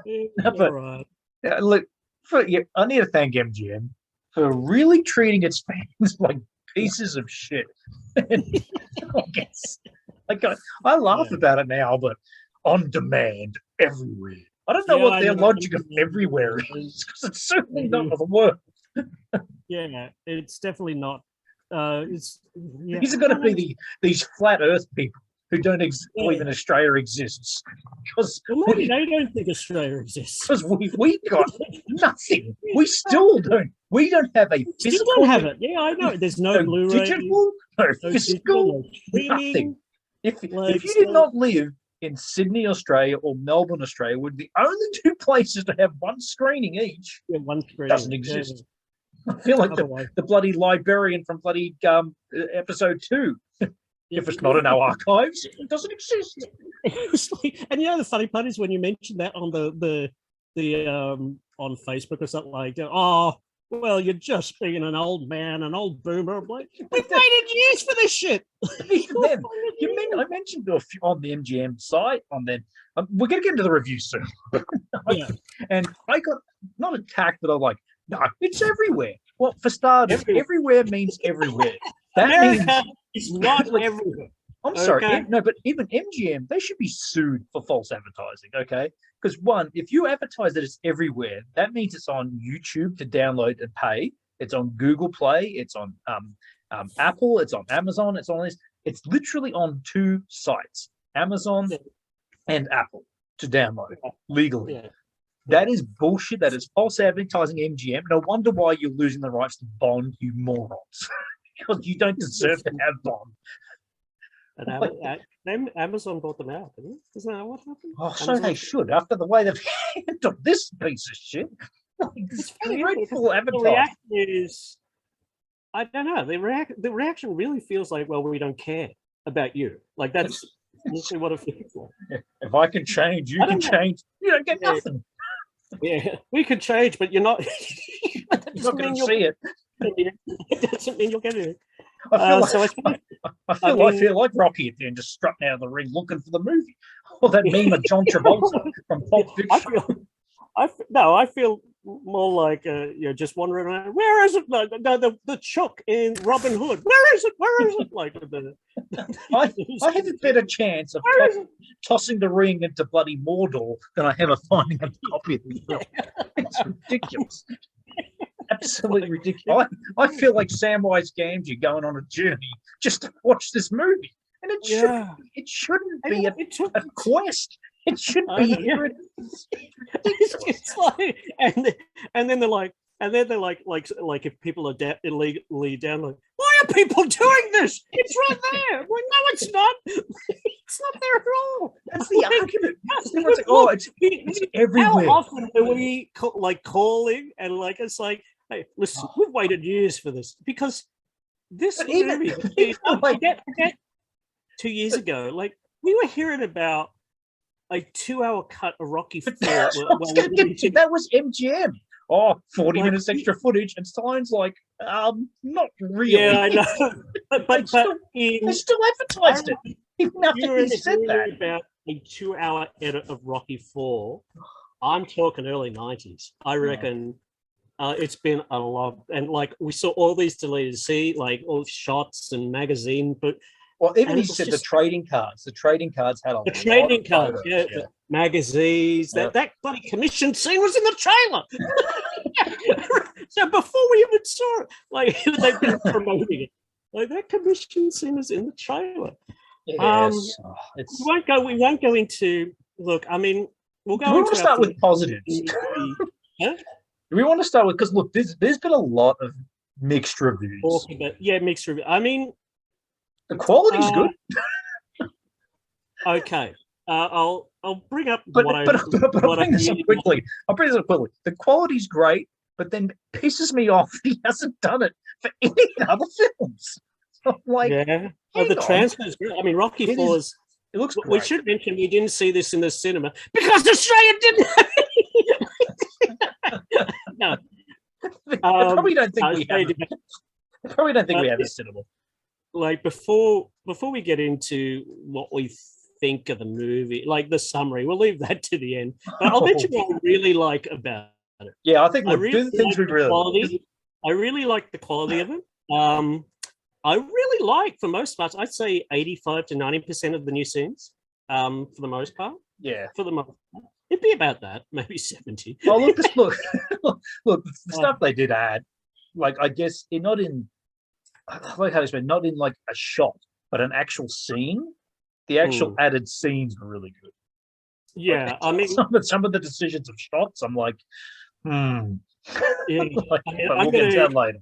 No, but Right. look, I need to thank MGM for really treating its fans like pieces of shit. I guess, like I laugh Yeah. about it now, but on demand everywhere. I don't know Yeah, what I their know. logic of everywhere is, because it's certainly not the word. Yeah, it's definitely not. It's yeah. These are I going to don't know. be these flat Earth people who don't believe Yeah. in Australia exists, because Well, maybe they don't think Australia exists. we got nothing. We still don't. We don't have a Still physical, don't have it. Yeah, I know. There's no no Blu-ray, digital, no no digital, physical, no streaming. nothing. If Like, you did so, not live in Sydney, Australia, or Melbourne, Australia, would the only two places to have one screening each, yeah, one screen doesn't yeah. exist. I feel like Otherwise, the bloody librarian from bloody episode 2. yeah. If it's not in our archives, it doesn't exist. It was like, and you know the funny part is when you mentioned that on the on Facebook or something like that. Oh, well, you're just being an old man, an old boomer. I'm like, we've waited years for this shit. Even then, I mentioned a few on the MGM site. We're going to get into the review soon. Yeah. And I got not attacked, but I'm like, no, it's everywhere. Well, for starters, everywhere means everywhere. That America means is not everywhere. I'm sorry, Okay. no, but even MGM, they should be sued for false advertising, okay? Because one, if you advertise that it's everywhere, that means it's on YouTube to download and pay. It's on Google Play. It's on Apple. It's on Amazon. It's on this. It's literally on 2 sites, Amazon and Apple, to download legally. Yeah. That is bullshit. That is false advertising, MGM. No wonder why you're losing the rights to Bond, you morons. Because you don't deserve to have Bond. And Amazon bought them out, didn't it? Isn't that what happened? Oh, so they should, after the way they've handled this piece of shit. It's dreadful the advertising. reaction is, I don't know. The reaction really feels like, well, we don't care about you. Like that's mostly what it feels like. If I can change, you can change. You don't get nothing. Yeah, we could change, but you're not. You're not going to see it. It doesn't mean you'll get it. I feel like Rocky at the end, just strutting out of the ring looking for the movie. Or that meme of John Travolta from Pulp Fiction. I feel more like just wandering around. Where is it? The Chook in Robin Hood. Where is it? Where is it? Like I have a better chance of tossing the ring into bloody Mordor than I have of finding a copy of the film. It's ridiculous. Absolutely ridiculous. I feel like Samwise Gamgee going on a journey just to watch this movie, and it shouldn't be a quest. It should be here. It's like, and then they're like, if people are illegally down, like, why are people doing this? It's right there. Like, no, it's not. It's not there at all. That's the argument. It's everywhere. How often are we calling and like it's like, hey, listen, we've waited years for this because this movie. Forget 2 years ago, like we were hearing about a 2-hour cut of Rocky 4. That was MGM. 40 minutes extra footage, and signs like, not really. Yeah, I know. but they still advertised it. Even after he said that. About a 2-hour edit of Rocky 4. I'm talking early 90s. I reckon it's been a lot. And like we saw all these deleted, like all shots and magazine, but even he said the trading cards. The trading cards had the trading cards, the magazines. That bloody commission scene was in the trailer. So before we even saw it, like they've been promoting it. Like that commission scene is in the trailer. Yes. We won't go into. Look, I mean, we'll go. We want to start with positives. We want to start with because look, there's been a lot of mixed reviews. Mixed reviews. I mean. The quality's good. Okay, I'll bring up. But I'll bring this up quickly. The quality's great, but then it pisses me off. He hasn't done it for any other films. So I'm like, the transfers. I mean, Rocky 4 is. It looks great. We should mention we didn't see this in the cinema because Australia didn't have it. No. I probably don't think we have. I probably don't think we have the cinema. Like before we get into what we think of the movie, like the summary. We'll leave that to the end. But I'll mention what I really like about it. Yeah, I think we'll do the things we really like. I really like the quality of it. I really like, for most parts, I'd say 85 to 90% of the new scenes, for the most part. Yeah. For the most part. It'd be about that, maybe 70. Oh, look, look, the stuff they did add, like, I guess, not in like a shot, but an actual scene. The actual added scenes were really good. Yeah, like, I mean, some of the decisions of shots, I'm like, Yeah, like, I mean, we'll get to that later.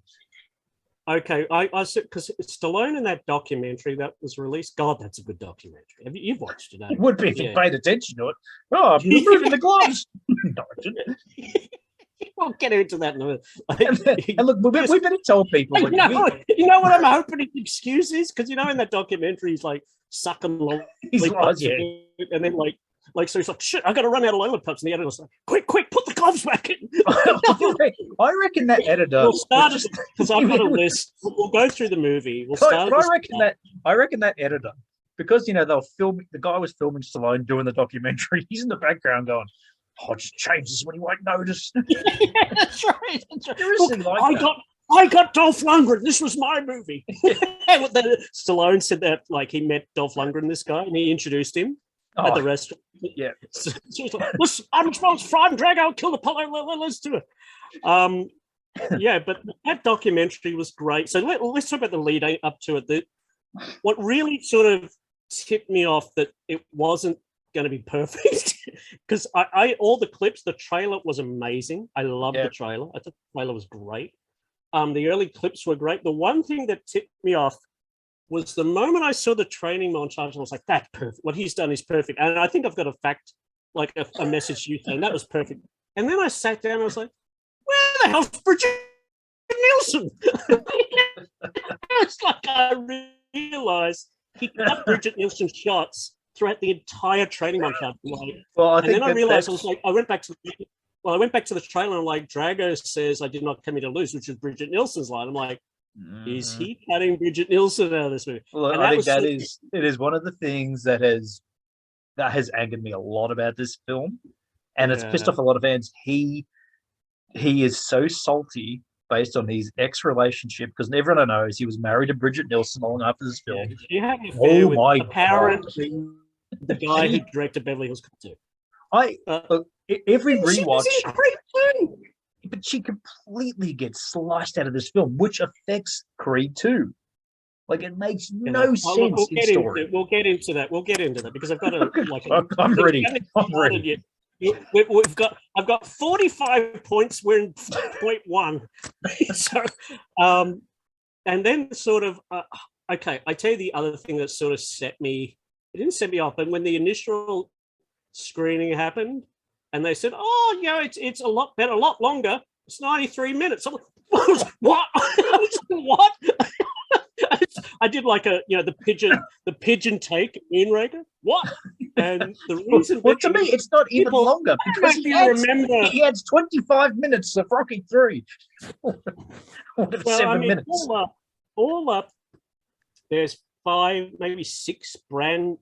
Okay, I said, because Stallone in that documentary that was released. God, that's a good documentary. You've watched it? It would be if you paid attention to it. Oh, I'm removing the gloves. No, I didn't. We'll get into that in a minute. And look, we better tell people. Like, you know what I'm hoping his excuse is? Because in that documentary, he's like sucking lollipops, and then so he's like, shit, I got to run out of lollipops, and the editor's like, quick, put the gloves back in. I reckon that editor. We'll start because I've got a list. We'll go through the movie. We'll start. I reckon that editor, because they'll film. The guy was filming Stallone doing the documentary. He's in the background going, "I'll just change this when he won't notice." Yeah, that's right. Look, I got Dolph Lundgren. This was my movie. Stallone said that he met Dolph Lundgren, this guy, and he introduced him at the restaurant. Yeah. So he's like, listen, I'm supposed to find Drago, kill Apollo. Let's do it. Yeah, but that documentary was great. So let's talk about the lead up to it. What really sort of tipped me off that it wasn't going to be perfect, because all the clips, the trailer was amazing. I loved the trailer. I thought the trailer was great. The early clips were great. The one thing that tipped me off was the moment I saw the training montage, I was like, that's perfect. What he's done is perfect. And I think I've got a fact, like a message you saying that was perfect. And then I sat down and I was like, where the hell's Bridget Nielsen? It's like I realized he cut Bridget Nielsen shots throughout the entire training montage. I realized, I went back to the trailer and I'm like, Drago says, I did not come here to lose, which is Bridget Nielsen's line. I'm like, is he cutting Bridget Nielsen out of this movie? Well, I think it is one of the things that has angered me a lot about this film, and it's pissed off a lot of fans. He is so salty based on his ex-relationship, because everyone knows he was married to Bridget Nielsen long after this film. You have an affair with apparently the guy who directed Beverly Hills Cop 2. Every rewatch. But she completely gets sliced out of this film, which affects Creed 2. Like, it makes no sense in story. We'll get into that because I've got I'm ready. I've got 45 points. We're in point 1. So, and then sort of, okay, I tell you the other thing that sort of it didn't set me off, but when the initial screening happened, and they said, "Oh, it's a lot better, a lot longer. It's 93 minutes." I'm like, what? What? I did the pigeon take Moonraker. What? And the reason, to me, it's not even longer, because he adds 25 minutes of Rocky 3. 7 minutes. All up, there's 5, maybe 6 brand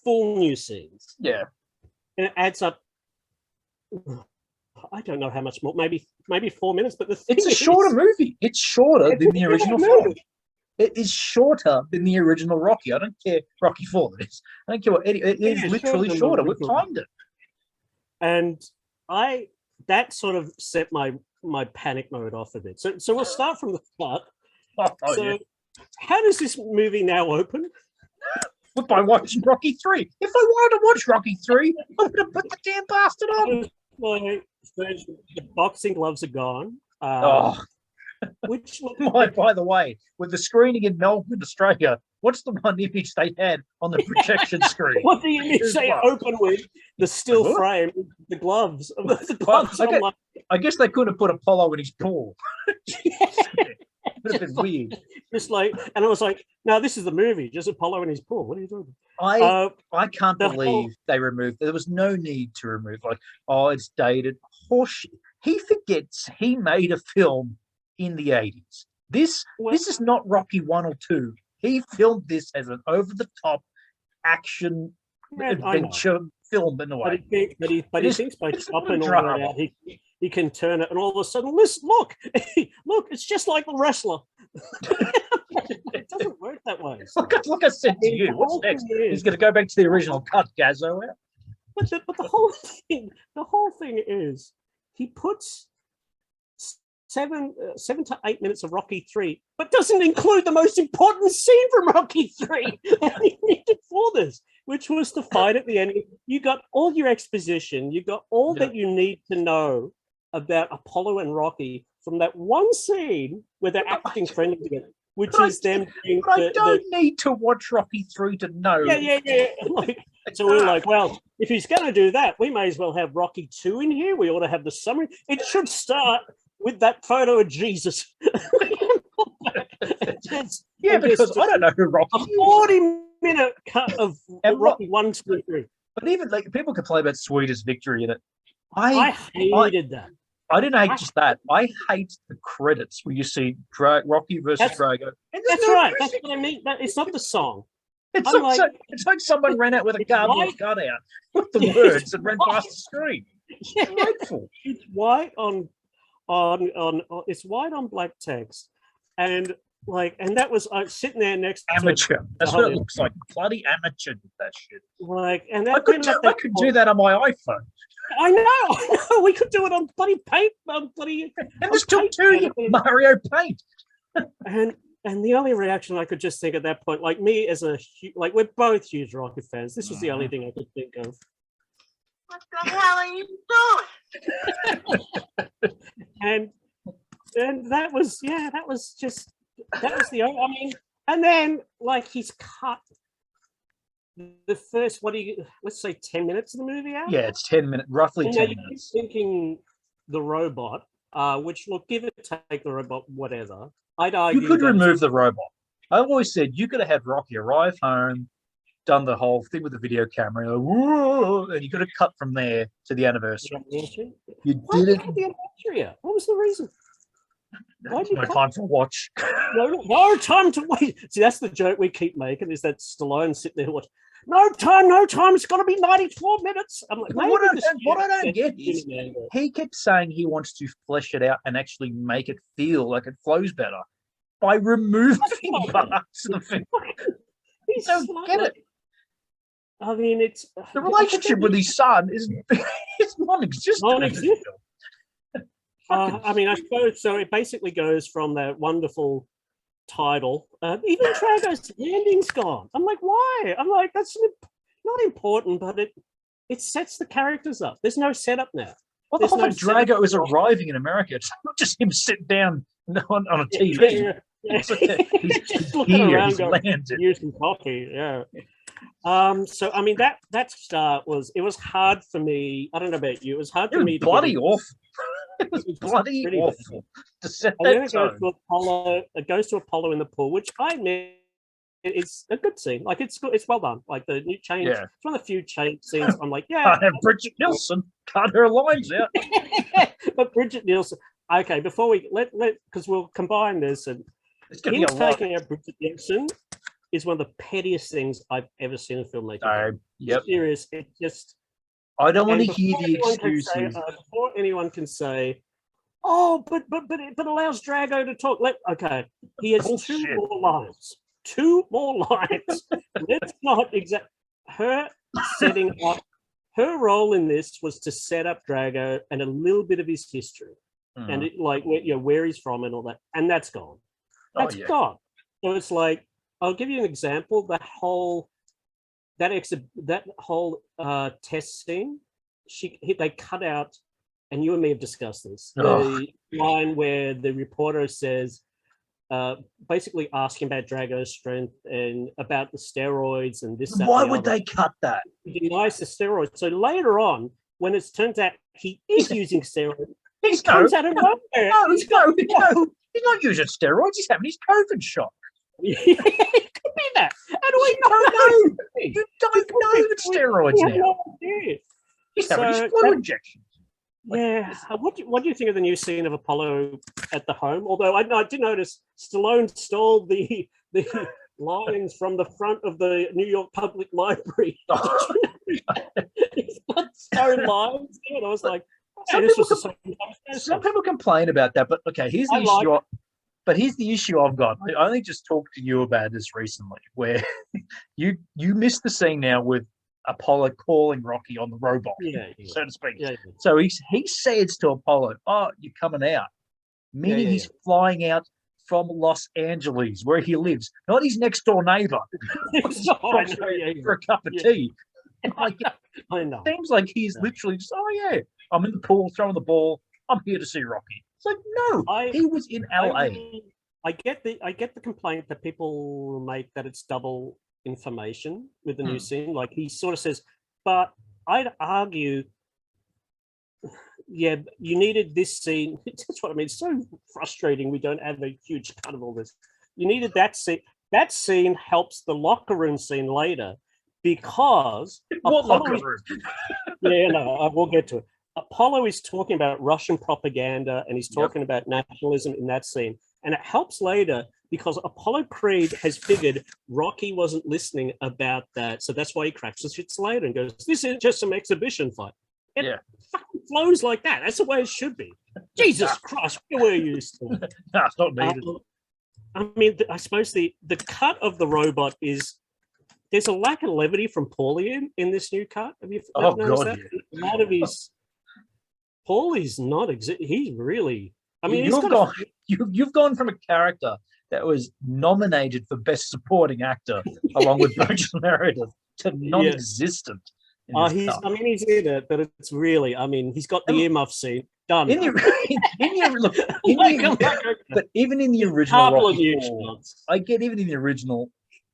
full new scenes. Yeah, and it adds up. I don't know how much more, maybe 4 minutes, but it's a shorter movie. It's shorter than the original film. It is shorter than the original Rocky. I don't care. Rocky 4, that is. I don't care what Eddie. It is literally shorter. We've timed it. And that sort of set my panic mode off a bit. So we'll start from the start. How does this movie now open? By watching Rocky 3. If I wanted to watch Rocky 3, I would have put the damn bastard on. The boxing gloves are gone. Which by the way, with the screening in Melbourne, Australia, what's the one image they had on the projection screen? What the image they open with? The still frame, the gloves. The gloves. I guess they could have put Apollo in his pool. Would have been weird. And I was like, no, this is the movie, just Apollo in his pool. What are you doing? I can't believe they removed. There was no need to remove. It's dated. Horseshit. He forgets he made a film in the 80s. This is not Rocky 1 or 2. He filmed this as an over-the-top action adventure film in a way. But he thinks by chopping all that out, he can turn it, and all of a sudden, listen, look, it's just like the wrestler. It doesn't work that way. Like I said to you, what's next? He's going to go back to the original cut Gazzo out. But the whole thing is he puts 7 to 8 minutes of Rocky 3, but doesn't include the most important scene from Rocky 3 that he needed for this, which was the fight at the end. You got all your exposition, you got all that you need to know about Apollo and Rocky from that one scene where they're acting friendly together, which is them. I don't need to watch Rocky 3 to know. Yeah. So we're like, well, if he's going to do that, we may as well have Rocky 2 in here. We ought to have the summary. It should start with that photo of Jesus. Because I don't know who Rocky is. A 40-minute cut of Rocky 1, 2, 3. But even like people complain about Sweetest Victory in it. I hated that. I didn't hate just that. I hate the credits where you see Rocky versus Drago. That's right. That's what I mean. It's not the song. It's like someone ran out with a cardboard gun out with the words and ran past the screen. It's dreadful. It's white on it's white on black text, and that was sitting there next to amateur. That's what it looks like. Bloody amateur did that shit. I could do that on my iPhone. I know. We could do it on bloody paint, and there's still 2 Mario Paint. And the only reaction I could just think at that point, like me as we're both huge Rocky fans. This was the only thing I could think of. What the hell are you doing? and that was the only. I mean, and then he's cut the first let's say 10 minutes of the movie out. Yeah, it's 10 minutes, roughly 10 minutes. Thinking the robot, which give it take the robot, whatever. I'd argue you could remove the robot. I always said you could have had Rocky arrive home, done the whole thing with the video camera, and you could have cut from there to the anniversary. You didn't. The anniversary? What was the reason? No time to watch. No time to wait. See, that's the joke we keep making, is that Stallone sitting there watching. No time. It's got to be 94 minutes. I'm like, what I don't get is he kept saying he wants to flesh it out and actually make it feel like it flows better by removing parts of the film. I don't get it. I mean, it's the relationship with his son is non-existent. I mean, I suppose so. It basically goes from that wonderful title. Even Drago's ending's gone. I'm like, why? I'm like, that's not important, but it sets the characters up. There's no setup now. Well, the whole Drago is arriving in America. It's not just him sitting down on a TV. He's just looking around, going, using coffee. Yeah. So I mean, that start was hard for me. I don't know about you. It was hard for me. Bloody awful. It was bloody awful to set that tone. It goes to Apollo in the pool, which I admit it's a good scene. Like, it's good. It's well done. Like, the new change. Yeah. It's one of the few change scenes I'm like, yeah. Can't have Bridget Nielsen cut her lines out. But Bridget Nielsen. Okay, before we because we'll combine this, and him taking out Bridget Nielsen is one of the pettiest things I've ever seen in filmmaking. Yep. Serious. It just. I don't want to hear the excuses. Before anyone can say, "Oh, but it allows Drago to talk." Okay, he has two more lines. Let's not her setting up. Her role in this was to set up Drago and a little bit of his history, and where he's from and all that, and that's gone. That's gone. So it's like, I'll give you an example. That whole test scene, they cut out, and you and me have discussed this. The line where the reporter says, basically asking about Drago's strength and about the steroids and this. Why would they cut that? He denies the steroids. So later on, when it turns out he is using steroids, he comes out of nowhere. No, he's not using steroids. He's having his COVID shot. It could be that. How do we not know? You don't know the steroids now. No idea. He's having his flu injections. Yeah. What do you think of the new scene of Apollo at the home? Although I did notice Stallone stole the lines from the front of the New York Public Library. He's got stone lines, and I was like, hey, some people complain about that, but okay, here's the issue. But here's the issue I've got. I only just talked to you about this recently, where you missed the scene now with Apollo calling Rocky on the robot, so to speak. Yeah. So he says to Apollo, "Oh, you're coming out," meaning he's flying out from Los Angeles, where he lives, not his next door neighbor. For a cup of tea. Like, I know. Seems like he's literally just, I'm in the pool throwing the ball. I'm here to see Rocky. It's like, no, he was in LA. I get the complaint that people make that it's double information with the new scene. Like he sort of says, but I'd argue, you needed this scene. That's what I mean. It's so frustrating. We don't have a huge cut of all this. You needed that scene. That scene helps the locker room scene later because what locker room? We'll get to it. Apollo is talking about Russian propaganda and he's talking about nationalism in that scene. And it helps later because Apollo Creed has figured Rocky wasn't listening about that. So that's why he cracks the shits later and goes, this is just some exhibition fight. It fucking flows like that. That's the way it should be. Jesus Christ, where were you still? No, it's not needed. I mean, I suppose the cut of the robot is, there's a lack of levity from Paulie in this new cut. Have you noticed that? A lot of his... Paulie's not he's really. I mean, you've gone from a character that was nominated for Best Supporting Actor along with Virgil Meredith to non-existent. He's in it, but it's really. I mean, he's got the earmuff scene done. But even in the original Rocky IV, I get even in the original,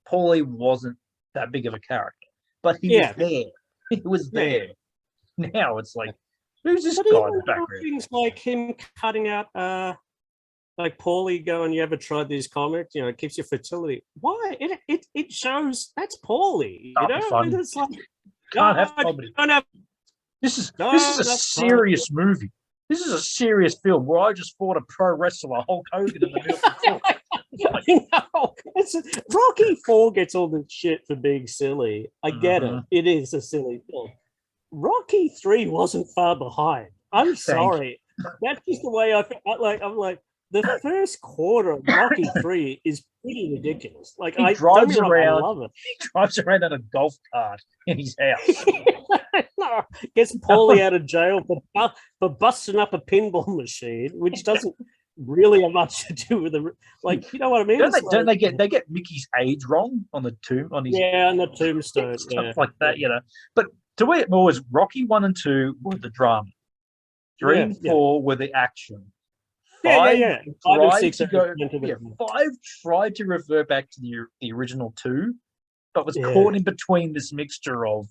Paulie wasn't that big of a character, but he was there. He was there. Now it's like. Who's this guy in the background? Things like him cutting out, like Paulie going, you ever tried these comics? It keeps your fertility. Why? It shows that's Paulie. It's like, can't have comedy. This is a serious movie. This is a serious film where I just fought a pro wrestler, Hulk Hogan, in the middle of the Rocky IV gets all the shit for being silly. I get it. It is a silly film. Rocky III wasn't far behind. I'm sorry. That's just the way I feel. I'm like, the first quarter of Rocky III is pretty ridiculous. Like, I love it. He drives around on a golf cart in his house. Gets Paulie out of jail for busting up a pinball machine, which doesn't really have much to do with the, like, you know what I mean? Don't they get Mickey's age wrong on the tomb on his on the tombstone, stuff like that, But to me, it was Rocky 1 and 2 were the drama, 3 and 4 were the action. 5 tried to revert back to the original 2, but was caught in between this mixture of,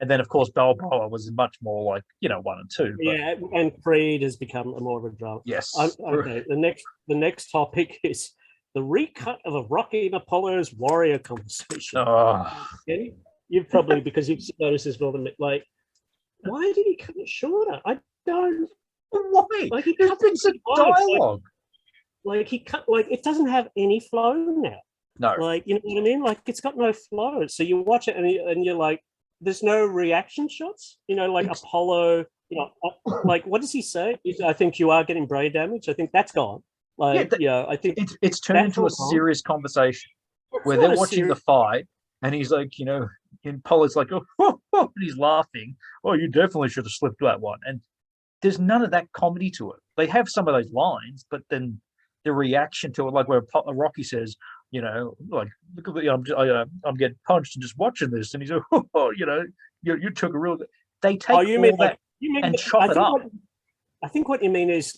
and then of course Balboa was much more like 1 and 2. But, and Creed has become more of a drama. Yes. Okay. The next topic is the recut of a Rocky and Apollo's Warrior conversation. Okay? You've probably, because you've noticed this more than me, like, why did he cut it shorter? I don't. Why? Like, he cut some dialogue. Like he cut, like, it doesn't have any flow now. No. Like, you know what I mean? Like, it's got no flow. So you watch it and you're like, there's no reaction shots. Like Apollo. Like, what does he say? I think you are getting brain damage. I think that's gone. Like, I think it's turned into a serious conversation where they're watching the fight. And he's like, and Apollo's like, and he's laughing. Oh, you definitely should have slipped that one. And there's none of that comedy to it. They have some of those lines, but then the reaction to it, like where Rocky says, like, look at I'm getting punched and just watching this. And he's like, you took a real. They take all that and chop it up. I think what you mean is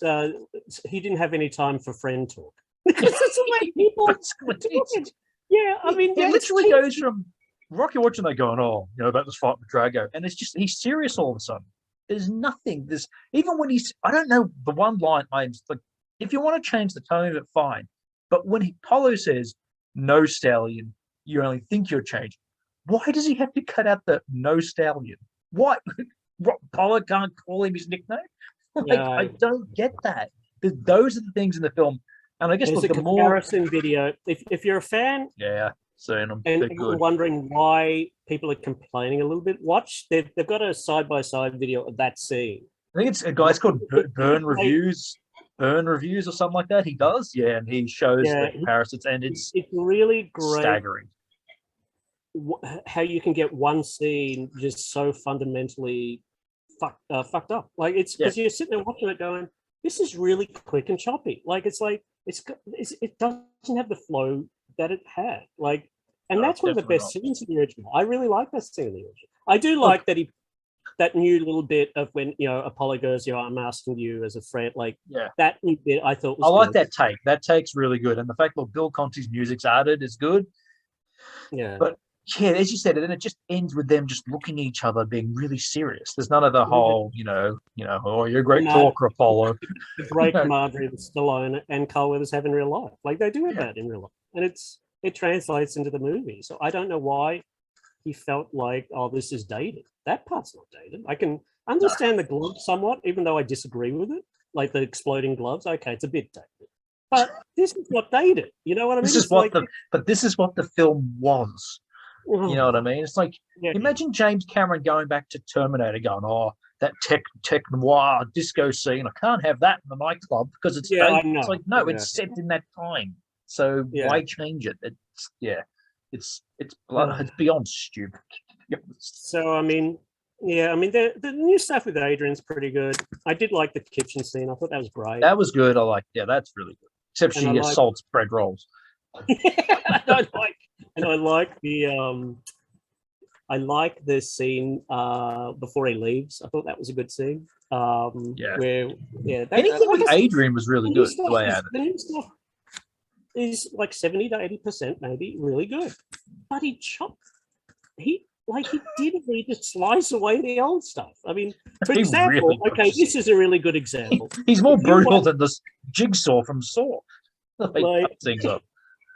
he didn't have any time for friend talk. That's the way people. Yeah, I mean, it literally goes from Rocky watching that going, about this fight with Drago, and it's just he's serious all of a sudden. There's nothing. Even when I don't know the one line. I'm like, if you want to change the tone of it, fine. But when Apollo says "No Stallion," you only think you're changing. Why does he have to cut out the "No Stallion"? Why Apollo can't call him his nickname? I don't get that. Those are the things in the film. And I guess there's a comparison video. If you're a fan, Seeing them, And they're people good. wondering why people are complaining a little bit. They've got a side-by-side video of that scene. I think it's a guy's called Burn Reviews or something like that. He does, yeah, and he shows the comparisons, and it's really great. Staggering How you can get one scene just so fundamentally fucked up. Like it's because you're sitting there watching it, going, "This is really quick and choppy." Like it doesn't have the flow that it had. Like, and that's one of the best scenes in the original. I really like that scene in the original. I do like that new little bit of when Apollo goes, I'm asking you as a friend, like that new bit I thought was like that take. That take's really good. And the fact that Bill Conti's music's added is good. Yeah. But yeah, as you said, and then it just ends with them just looking at each other being really serious. There's none of the whole, oh, you're a great talker, Apollo. The great camaraderie that Stallone and Carl Weathers have in real life. Like they do have that in real life. And it translates into the movie. So I don't know why he felt like, oh, this is dated. That part's not dated. I can understand the gloves somewhat, even though I disagree with it. Like the exploding gloves. Okay, it's a bit dated. But this is not dated. You know what I mean? But this is what the film was. You know what I mean? It's like, imagine James Cameron going back to Terminator going, oh, that tech noir disco scene, I can't have that in the nightclub because it's dated. It's like, no, it's set in that time. So why change it? It's beyond stupid. So the new stuff with Adrian's pretty good. I did like the kitchen scene. I thought that was great. That was good. That's really good. Except she assaults bread rolls. I like the scene before he leaves. I thought that was a good scene. Anything with Adrian was really good. The way out the new stuff is like 70 to 80% maybe really good, but he didn't really just slice away the old stuff. I mean, for example, this is a really good example. He's more brutal than this Jigsaw from Saw. Things up.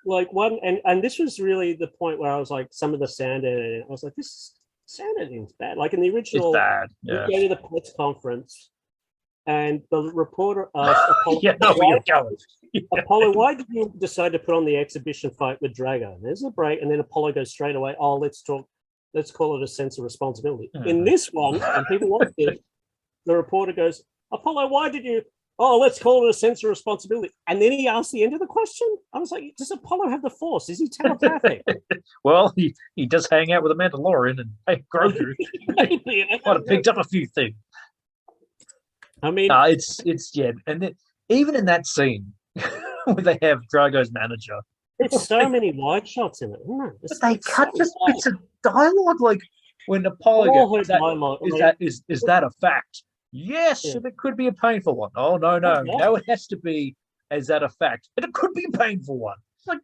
Like one, and this was really the point where I was like, some of the sound editing, I was like, this sound editing's bad. Like in the original, it's bad. Yeah. We go to the press conference, and the reporter asked Apollo, why did you decide to put on the exhibition fight with Drago? And there's a break, and then Apollo goes straight away, let's call it a sense of responsibility. In this one, and people watch it, the reporter goes, Apollo, why did you? Let's call it a sense of responsibility. And then he asked the end of the question. I was like, does Apollo have the Force? Is he telepathic? Well, he does hang out with a Mandalorian and Grogu. Maybe. Might have picked up a few things. I mean, it's and then, even in that scene where they have Drago's manager, there's so many wide shots in it. But they cut just bits of dialogue, like when Apollo goes, is that a fact? Yes, and it could be a painful one. Oh, no. Now it has to be, is that a fact? And it could be a painful one. It's like,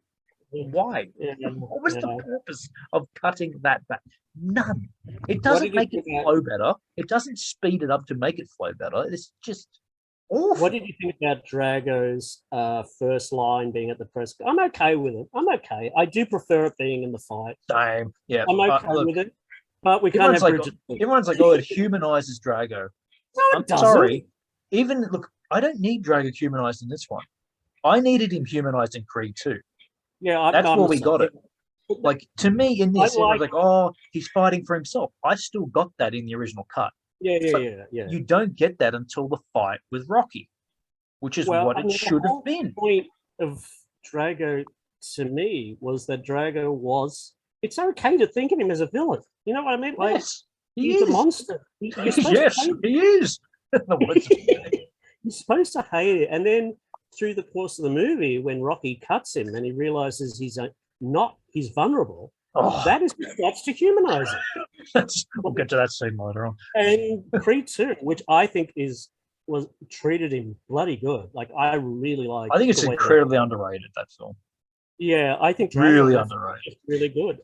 why? What was the purpose of cutting that back? None. It doesn't make it flow better. It doesn't speed it up to make it flow better. It's just awful. What did you think about Drago's first line being at the press? I'm okay with it. I'm okay. I do prefer it being in the fight. Same. Yeah. I'm okay with it. But we can't have everyone's like, it humanizes Drago. No, I'm sorry. I don't need Drago humanized in this one. I needed him humanized in Creed 2. Yeah, that's where we got it. Like, to me, in this, I was like, he's fighting for himself. I still got that in the original cut. Yeah. You don't get that until the fight with Rocky, which is what it should have been. The point of Drago, to me, was that Drago was... It's okay to think of him as a villain. You know what I mean? Like, yes. He's a monster. He is. You're supposed to hate it. And then through the course of the movie, when Rocky cuts him and he realizes he's vulnerable, that's to humanize him. We'll get to that scene later on. And Creed 2, which I think was treated him bloody good. Like, I really like. I think it's incredibly underrated, that film. Yeah, I think really underrated. Really good.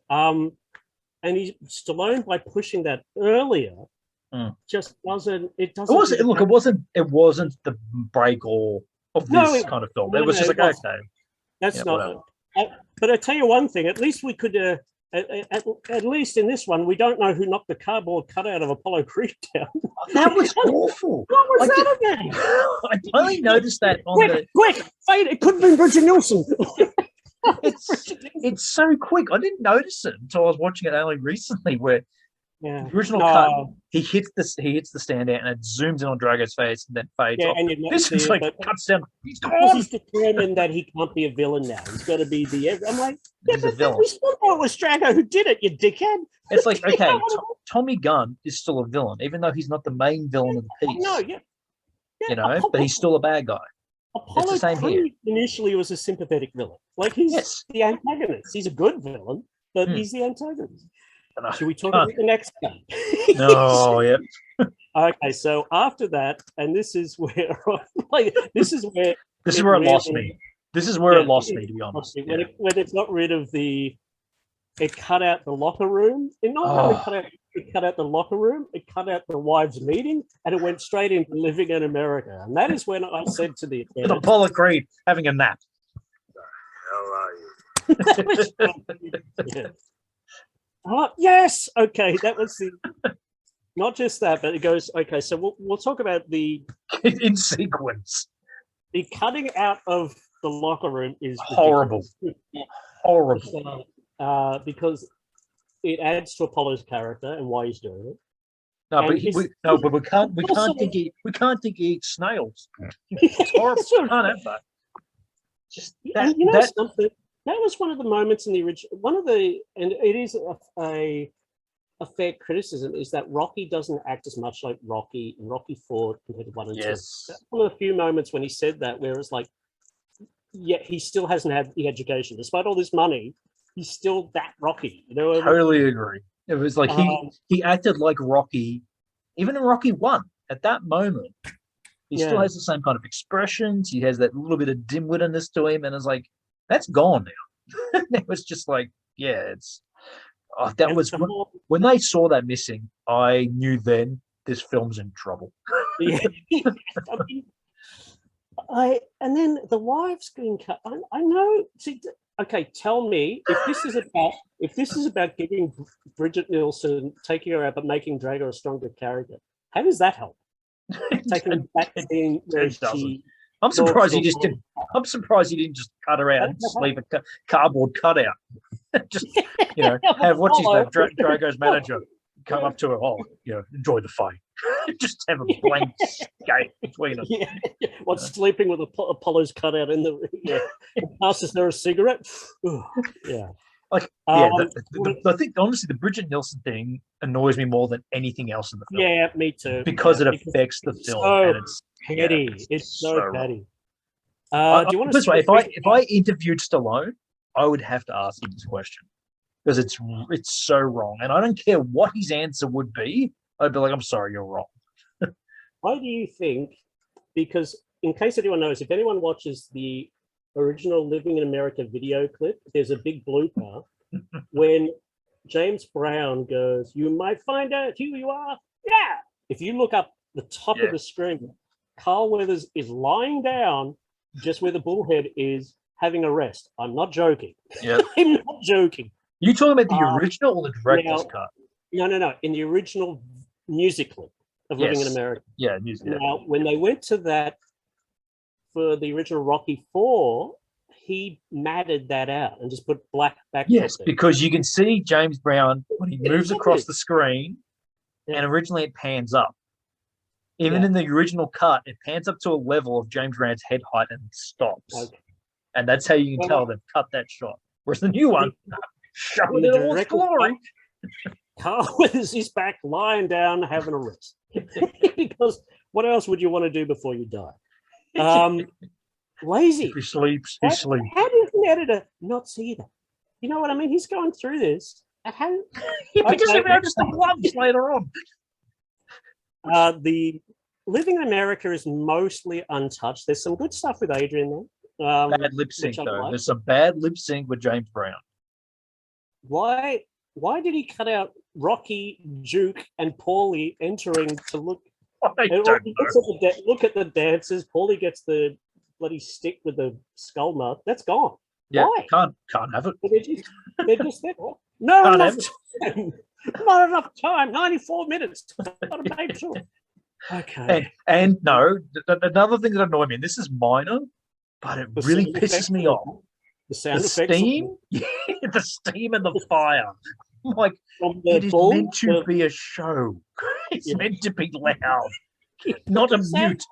And Stallone, by pushing that earlier, just doesn't. It doesn't. It wasn't the break all of this kind of film. It was just okay. That's not. But I tell you one thing. At least we could. At least in this one, we don't know who knocked the cardboard cutout of Apollo Creed down. That was awful. What was that again? I only noticed that on quick, fade. It could have been Bridget Nielsen. it's so quick. I didn't notice it until I was watching it only recently, where the original cut, he hits the stand out and it zooms in on Drago's face and then fades off. And you're This is like cuts down. He's because gone. he's determined that he can't be a villain now. He's got to be the. I'm like, He's a villain. We still know it was Drago who did it, you dickhead. It's like, okay, Tommy Gunn is still a villain, even though he's not the main villain of the piece. No, but he's still a bad guy. Apollo-Drago initially was a sympathetic villain. Like he's the antagonist. He's a good villain, but he's the antagonist. Should we talk about the next guy? No, yeah. Okay, so after that, and this is where it lost me. This is where it lost me, to be honest. When it got rid of it cut out the locker room. It cut out the locker room. It cut out the wives' meeting, and it went straight into Living in America. And that is when I said to the with Apollo Creed having a nap. How are you? Yes. Okay, that was the. Not just that, but it goes. Okay, so we'll talk about the in sequence. The cutting out of the locker room is horrible. Horrible. Because it adds to Apollo's character and why he's doing it. No, but we can't think he eats snails. It's horrible. We can't have that. Just that, something. That was one of the moments in the original. And it is a fair criticism is that Rocky doesn't act as much like Rocky in Rocky 4 compared to 1 and 2. That's one of the few moments when he said that, where it's like, he still hasn't had the education, despite all this money. He's still that Rocky, you know. Totally agree. It was like he acted like Rocky, even in Rocky 1. At that moment, he still has the same kind of expressions. He has that little bit of dim-wittedness to him, and it's like that's gone now. It was just like, it's. That was when they saw that missing. I knew then this film's in trouble. And then the wives being cut. I know. See, okay, tell me if this is about giving Bridget Nielsen, taking her out, but making Drago a stronger character. How does that help? Taking back scene where she. I'm surprised he just didn't. I'm surprised he didn't just cut her out and just leave a cardboard cutout. Just have what's his name, Drago's manager, come up to her. Enjoy the fight. Just have a blank skate between them. Sleeping with Apollo's cutout in the passes her a cigarette. I think honestly the Bridget Nielsen thing annoys me more than anything else in the film. Yeah, me too. Because it affects the film. And it's petty. It's so petty. Do you want to? This way, if I interviewed Stallone, I would have to ask him this question because it's so wrong, and I don't care what his answer would be. I'd be like, I'm sorry, you're wrong. Why do you think? Because in case anyone knows, if anyone watches the original Living in America video clip, there's a big blooper when James Brown goes, "You might find out who you are." Yeah. If you look up the top of the screen, Carl Weathers is lying down just where the bullhead is, having a rest. I'm not joking. Yeah. I'm not joking. You talking about the original or the director's cut? No. In the original music clip of Living in America. Yeah, music. Now, when they went to that for the original Rocky 4, he matted that out and just put black backdrop. Yes, because you can see James Brown when he moves across the screen, and originally it pans up. Even in the original cut, it pans up to a level of James Brown's head height and stops. Okay. And that's how you can tell they've cut that shot. Whereas the new one, showing it all its glory. Carl Weathers is back lying down having a rest. Because what else would you want to do before you die? Lazy. He sleeps. How does an editor not see that? You know what I mean? He's going through this. Because he noticed the gloves later on. The Living in America is mostly untouched. There's some good stuff with Adrian there. Bad lip sync though. There's some bad lip sync with James Brown. Why did he cut out Rocky, Duke, and Paulie entering to look? I don't know. Look at the dancers. Paulie gets the bloody stick with the skull mark. That's gone. Yeah, why? Can't have it. They're just there. Not enough time. 94 minutes. Gotta make sure. Okay. And no, another thing that annoyed me, and this is minor, but it really pisses me off. The sound The effects. steam, yeah, the steam and the fire. I'm like, From the it is bull, meant to be a show. It's Yeah. meant to be loud, not a Sound-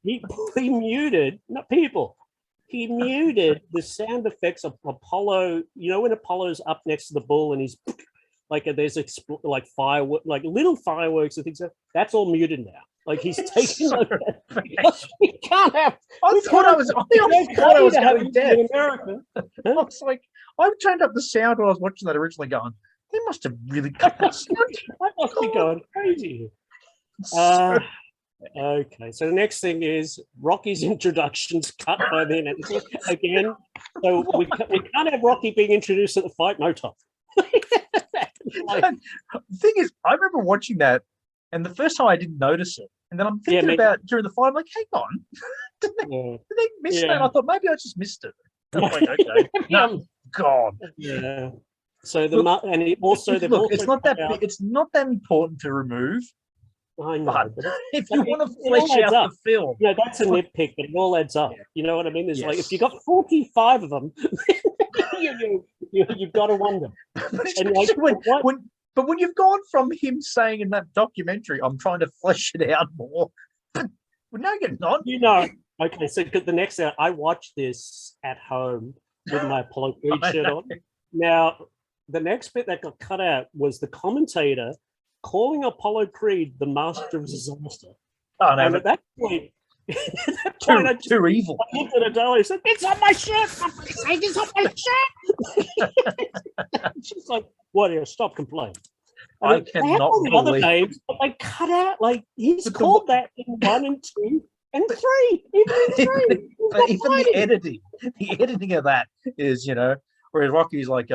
mute. he muted, not people. He muted the sound effects of Apollo. You know when Apollo's up next to the bull and he's like there's like firework, like little fireworks and things. That's all muted now. Like he's taking. So We can't have. I thought I was going deaf. in America. I was like, I turned up the sound when I was watching that originally, going, they must have really cut that sound. I must be going crazy. So- Okay, so the next thing is Rocky's introduction's cut by then again. So we can't have Rocky being introduced at the fight. No time. the thing is, I remember watching that, and the first time I didn't notice it, and then I'm thinking about during the fight. I'm like, hang on, did they miss that? I thought maybe I just missed it. I'm like, okay, no, God, yeah. So and he also it's not that it's not that important to remove. I know, but if you want to flesh out the film, yeah, that's a nitpick, but it all adds up. You know what I mean? It's like if you got 45 of them, you've got to wonder. And like, but when you've gone from him saying in that documentary, I'm trying to flesh it out more. Well, no, you're not. You know. Okay, so the next hour, I watched this at home with my Apollo Creed shirt on. Now, the next bit that got cut out was the commentator calling Apollo Creed the master of disaster. Oh, no, and at that point, too evil. I looked at Adele and said, "It's on my shirt! Somebody's saying it's on my shirt!" She's like, "What? Stop complaining." I cannot believe other names, but they cut out like he's called that in 1 and 2 and 3. Even in 3, even the editing of that is, whereas Rocky's like,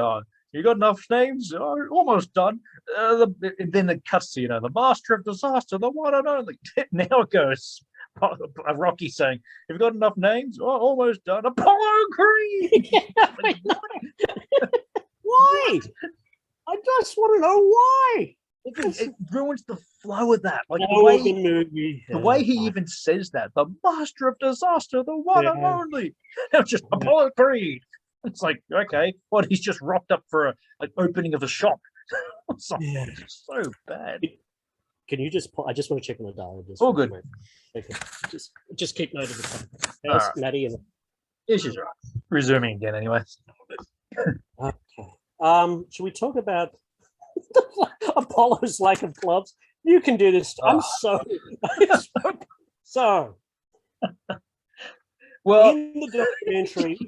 you got enough names? Oh, almost done. Then it cuts to, the master of disaster, the one and only. Now it goes, Rocky saying, have you got enough names? Oh, almost done. Apollo Creed! Why? I just want to know why. It ruins the flow of that. Like the way he even says that, the master of disaster, the one and only. It's just Apollo Creed. It's like, okay, what? He's just rocked up for an opening of a shop. It's so bad. Can you just? I just want to check on the dial. All good. Okay. Just keep note of the time. How's Maddie? And yeah, she's right. Resuming again, anyway. Okay. Should we talk about Apollo's lack of gloves? You can do this. I'm so. Well, in the documentary.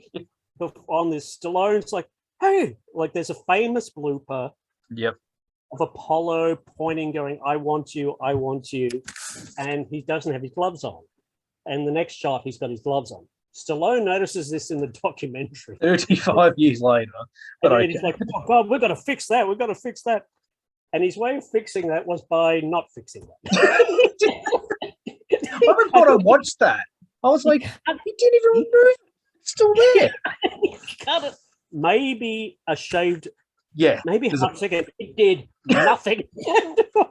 On this, Stallone's like, hey, like there's a famous blooper of Apollo pointing, going, I want you, and he doesn't have his gloves on. And the next shot, he's got his gloves on. Stallone notices this in the documentary. 35 years later. And he's like, oh God, we've got to fix that. And his way of fixing that was by not fixing that. I remember I watched that. I was like, he didn't even remove it. Still there. Cut it. Maybe a shaved. Yeah. Maybe a second. It did nothing.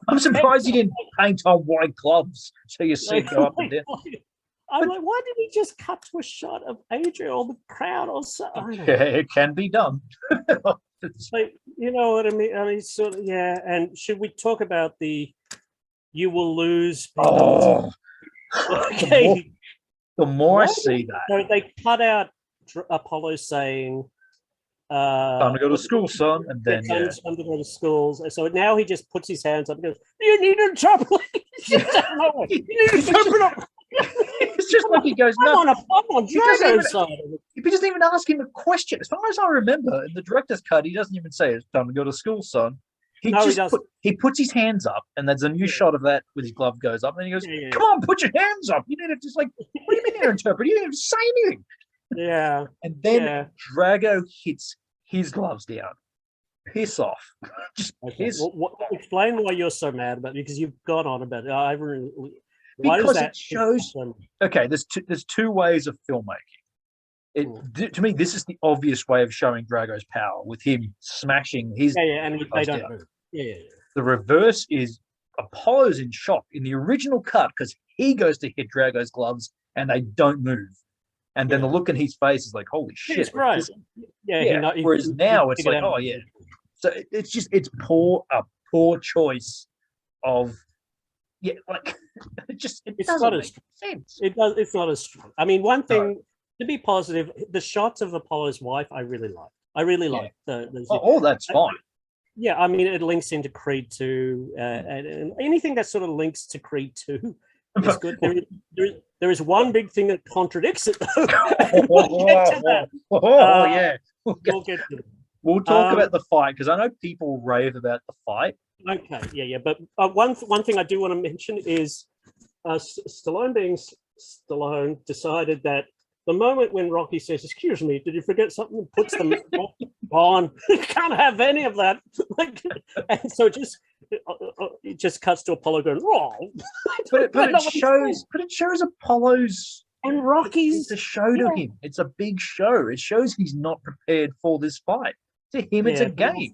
I'm surprised he didn't paint on white gloves so you see it go up and down. I'm like, why did he just cut to a shot of Adrian or the crowd or something? Yeah, it can be done. Like, you know what I mean? I mean, sort of, yeah. And should we talk about the "you will lose"? Oh, okay. The more I see that, so they cut out Apollo saying, "Time to go to school, son," and then time to go to schools. So now he just puts his hands up and goes, "You need an interpreter." You need an interpreter. It's just like he goes, I'm on Drago's side. He doesn't even ask him a question. As far as I remember, in the director's cut, he doesn't even say, "It's time to go to school, son." He puts his hands up, and there's a new shot of that with his glove goes up, and he goes, "Come on, put your hands up." You need to just like, what do you mean you're interpreting? You didn't even say anything. Yeah. And then Drago hits his gloves down. Piss off. Just piss. Well, explain why you're so mad about it, because you've gone on about it. Because it shows. Okay, there's two ways of filmmaking. To me, this is the obvious way of showing Drago's power with him smashing his. And they don't move. Yeah. The reverse is Apollo's in shock in the original cut because he goes to hit Drago's gloves and they don't move. And then the look in his face is like, holy shit. It's great. Yeah. Whereas now it's like, oh yeah. So it's a poor choice of like it doesn't make sense. It's not as strong. I mean, one thing to be positive, the shots of Apollo's wife, I really like. Like that's fine. Yeah, I mean, it links into Creed 2, and anything that sort of links to Creed 2 is good. There is one big thing that contradicts it, though. We'll get to that. Yeah. We'll get to that. We'll talk about the fight, because I know people rave about the fight. Okay, yeah. But one thing I do want to mention is Stallone being Stallone decided that the moment when Rocky says, "Excuse me, did you forget something?" and puts them on, you can't have any of that. And so it just cuts to Apollo going, "Wrong." But it shows Apollo's and Rocky's. It's a show to him. It's a big show. It shows he's not prepared for this fight. To him, it's a game.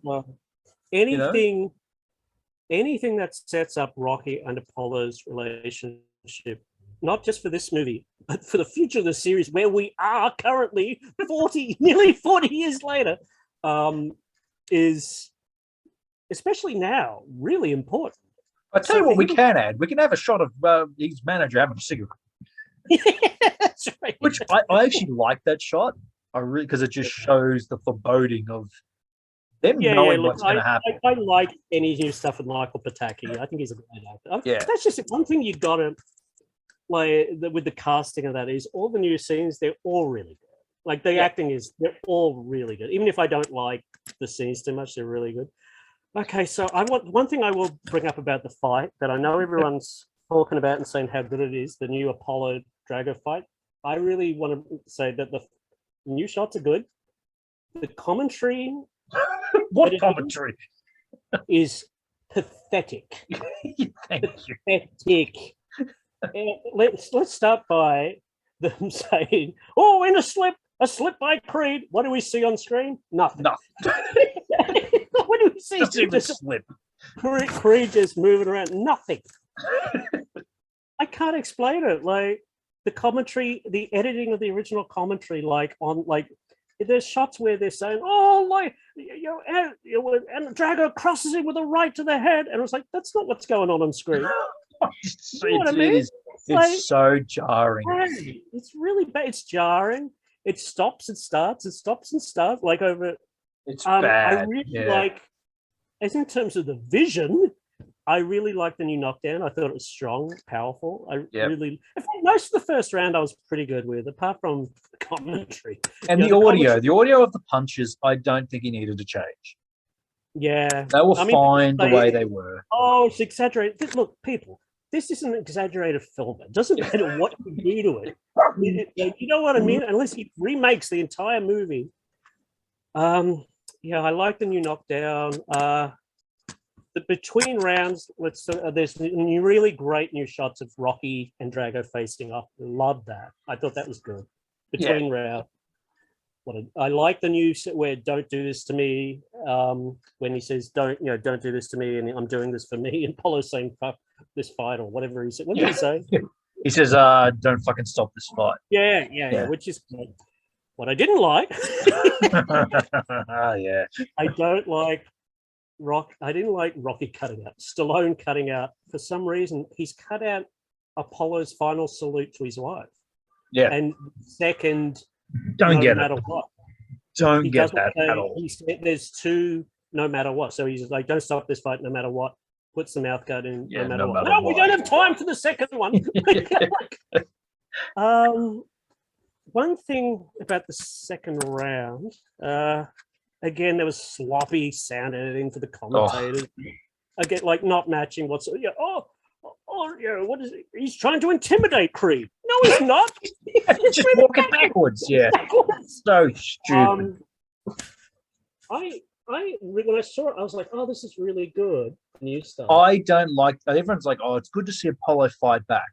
Anything that sets up Rocky and Apollo's relationship, not just for this movie, but for the future of the series, where we are currently nearly 40 years later, is, especially now, really important. I tell you what, we can add. We can have a shot of his manager having a cigarette. That's right. Which I actually like that shot. Because it just shows the foreboding of them knowing what's going to happen. I like any new stuff with Michael Pataki. I think he's a great actor. Yeah. That's just one thing you got to like with the casting of that is all the new scenes, they're all really good. Like the acting they're all really good. Even if I don't like the scenes too much, they're really good. Okay, so one thing I will bring up about the fight that I know everyone's talking about and saying how good it is, the new Apollo-Drago fight. I really want to say that the new shots are good. The commentary... What commentary? ...is pathetic. Thank you. Pathetic. Let's start by them saying, "Oh, in a slip by Creed. What do we see on screen? Nothing. What do we see? Just a slip. Creed just moving around. Nothing. I can't explain it. Like the commentary, the editing of the original commentary, there's shots where they're saying, "Oh, like and Drago crosses him with a right to the head," and I was like, "That's not what's going on screen." It's so jarring. It's really bad. It's jarring. It stops and starts. It stops and starts. Like over. It's bad. I really like, as in terms of the vision, I really like the new knockdown. I thought it was strong, powerful. In fact, most of the first round I was pretty good with, apart from the commentary. And the audio of the punches, I don't think he needed to change. Yeah. They were fine the way they were. Oh, it's exaggerated. Look, people, this is an exaggerated film. It doesn't matter what you do to it. You know what I mean? Unless he remakes the entire movie. I like the new knockdown. The between rounds, there's really great new shots of Rocky and Drago facing off. Love that. I thought that was good. Between rounds. I like the new where "Don't do this to me." When he says, "Don't do this to me," and I'm doing this for me, and Apollo saying "fuck this fight" or whatever he said. What did he say? He says, "Don't fucking stop this fight." Yeah. Which is what I didn't like. Yeah. I don't like I didn't like Rocky cutting out. Stallone cutting out. For some reason, he's cut out Apollo's final salute to his wife. Yeah. And second. Don't get matter it. What. Don't get that at all. He said there's two no matter what. So he's like, "Don't stop this fight no matter what." Puts the mouth guard in no matter what. No, we don't have time for the second one. One thing about the second round, again, there was sloppy sound editing for the commentators. Again, like not matching what's what is it? He's trying to intimidate Creed. No, he's not. He's just walking backwards. Yeah, so stupid. When I saw it, I was like, "Oh, this is really good new stuff." I don't like. Everyone's like, "Oh, it's good to see Apollo fight back."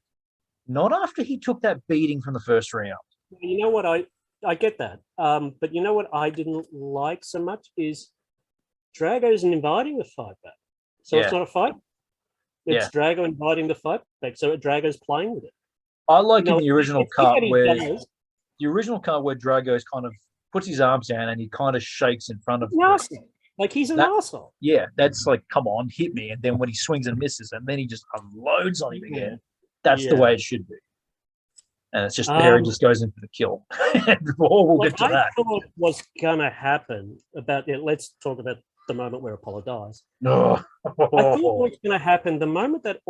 Not after he took that beating from the first round. You know what? I get that. But you know what I didn't like so much is Drago's inviting the fight back. So it's not a fight. It's Drago inviting the fight back. So Drago's playing with it. I like in the original cut where the original cut where Drago's kind of puts his arms down and he kind of shakes in front of Nasty. Like he's an asshole. Yeah, that's like, come on, hit me. And then when he swings and misses, and then he just unloads on him again. That's the way it should be. And it's just there he just goes in for the kill. And we'll get to that. I thought was gonna happen about let's talk about the moment where Apollo dies. No. I thought what's gonna happen, the moment that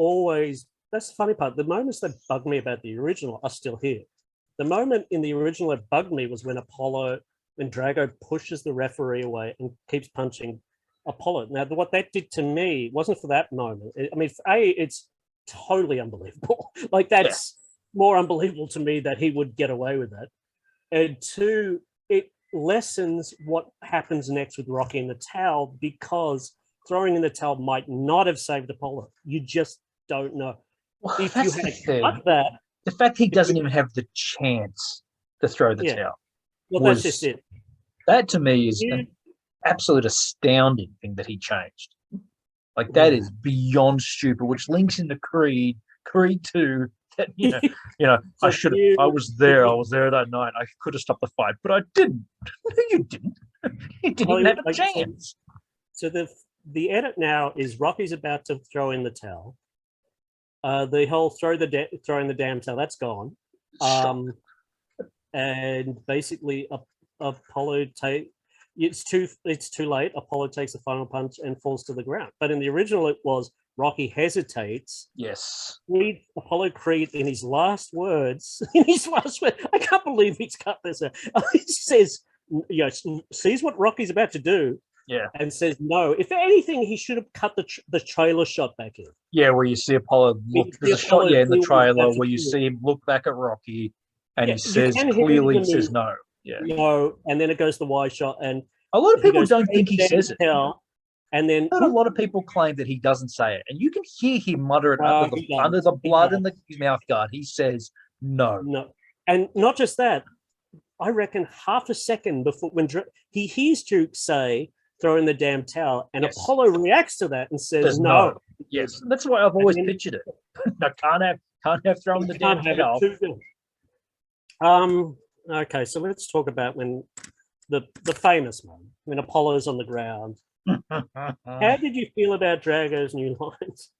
that's the funny part, the moments that bugged me about the original are still here. The moment in the original that bugged me was when Drago pushes the referee away and keeps punching Apollo. Now, what that did to me wasn't for that moment. It's totally unbelievable. Like, that's more unbelievable to me that he would get away with that. And two, it lessens what happens next with Rocky in the towel, because throwing in the towel might not have saved Apollo. You just don't know. Well, if you had cut that, the fact he doesn't even have the chance to throw the towel. Well, that's just it. That to me is an absolute astounding thing that he changed. Like, that is beyond stupid, which links into Creed 2. That, you know, I was there that night. I could have stopped the fight, but I didn't. You didn't. You didn't even have a chance. So the edit now is Rocky's about to throw in the towel. The whole throwing the damn towel, that's gone. And basically Apollo it's too late. Apollo takes a final punch and falls to the ground. But in the original, it was Rocky hesitates. Yes. Apollo Creed, in his last words, I can't believe he's cut this out. He says, sees what Rocky's about to do. Yeah. And says no. If anything, he should have cut the trailer shot back in. Yeah, where you see Apollo look. There's a shot, in the trailer where you see him look back at Rocky, and he says clearly, he says no. Yeah. No, and then it goes the wide shot, and a lot of people don't think he says it. And then a lot of people claim that he doesn't say it, and you can hear him mutter it under the blood in his mouth guard. He says no. No, and not just that. I reckon half a second before when he hears Duke say, "Throw in the damn towel," and Apollo reacts to that and says no. Yes, that's why I've always pictured it. No, can't have thrown the damn towel. Okay, so let's talk about when the famous one, when Apollo's on the ground. How did you feel about Drago's new lines?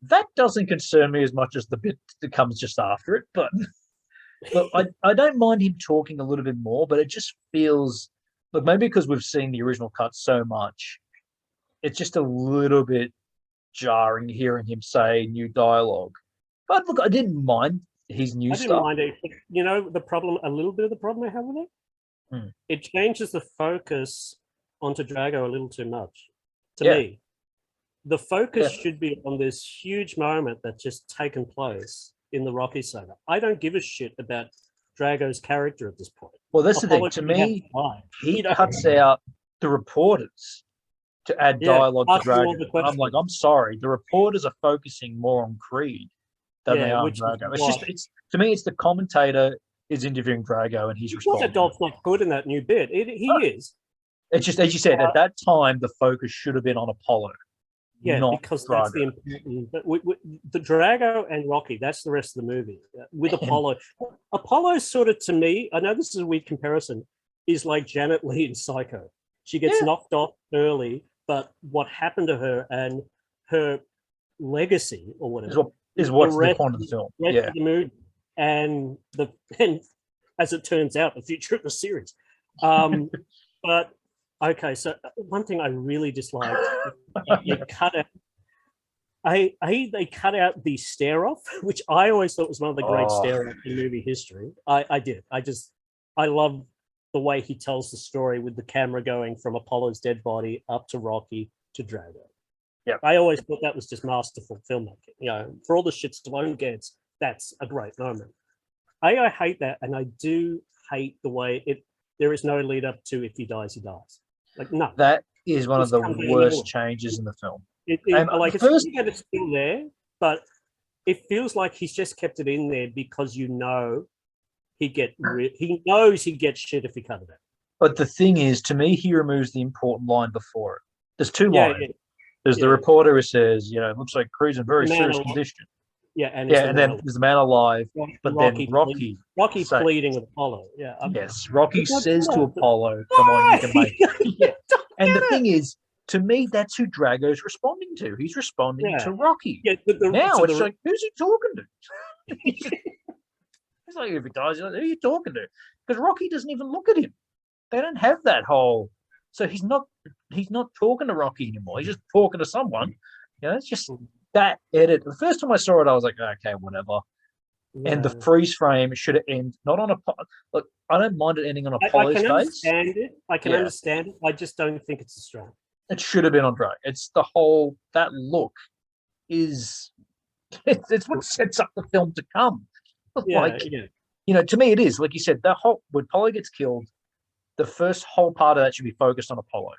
That doesn't concern me as much as the bit that comes just after it, but I don't mind him talking a little bit more, but it just feels, look, maybe because we've seen the original cut so much, it's just a little bit jarring hearing him say new dialogue. But look, I didn't mind his new stuff. I didn't mind it. You know, a little bit of the problem I have with it? It changes the focus onto Drago a little too much, to me. The focus should be on this huge moment that's just taken place in the Rocky saga. I don't give a shit about Drago's character at this point. Well, that's the thing. To me, he cuts out the reporters to add dialogue to Drago. I'm like, I'm sorry. The reporters are focusing more on Creed than they are on Drago. To me, it's the commentator is interviewing Drago and he's responding. Dolph's not good in that new bit. He is. It's just, as you said, at that time, the focus should have been on Apollo. Yeah, because that's the important. But the Drago and Rocky, that's the rest of the movie. With Apollo, Apollo sort of, to me, I know this is a weird comparison, is like Janet Leigh in Psycho. She gets knocked off early, but what happened to her and her legacy or whatever is what's the point of the film. The mood and as it turns out, the future of the series. But okay, so one thing I really disliked, they cut out the stare off, which I always thought was one of the great stare offs in movie history. I love the way he tells the story with the camera going from Apollo's dead body up to Rocky to Drago. Yeah, I always thought that was just masterful filmmaking. You know, for all the shit Stallone gets, that's a great moment. I hate that, and I do hate the way there is no lead up to if he dies, he dies. Like, no. That is one of the worst changes in the film. It's still there, but it feels like he's just kept it in there because he knows he gets shit if he cut it out. But the thing is, to me, he removes the important line before it. There's two lines. There's the reporter who says, it looks like Creed's in very serious condition. Yeah, and and then there's the man alive, but then Rocky pleading with Apollo. Yeah. Yes, Rocky says to Apollo, "Come on, you can make it." Yeah. And the thing is, to me, that's who Drago's responding to. He's responding to Rocky. Yeah, now it's like, who's he talking to? It's like, if he dies, who are you talking to? Because Rocky doesn't even look at him. They don't have that whole. So he's not talking to Rocky anymore. He's just talking to someone. You know, it's just that edit. The first time I saw it, I was like, okay, whatever. Yeah. And the freeze frame should have ended not on a. Look, I don't mind it ending on Apollo's face. Understand it. I can understand it. I just don't think it's a strong. It should have been on Drago. It's the whole that look is. It's what sets up the film to come. You know, to me, it is like you said. That whole when Apollo gets killed, the first whole part of that should be focused on Apollo,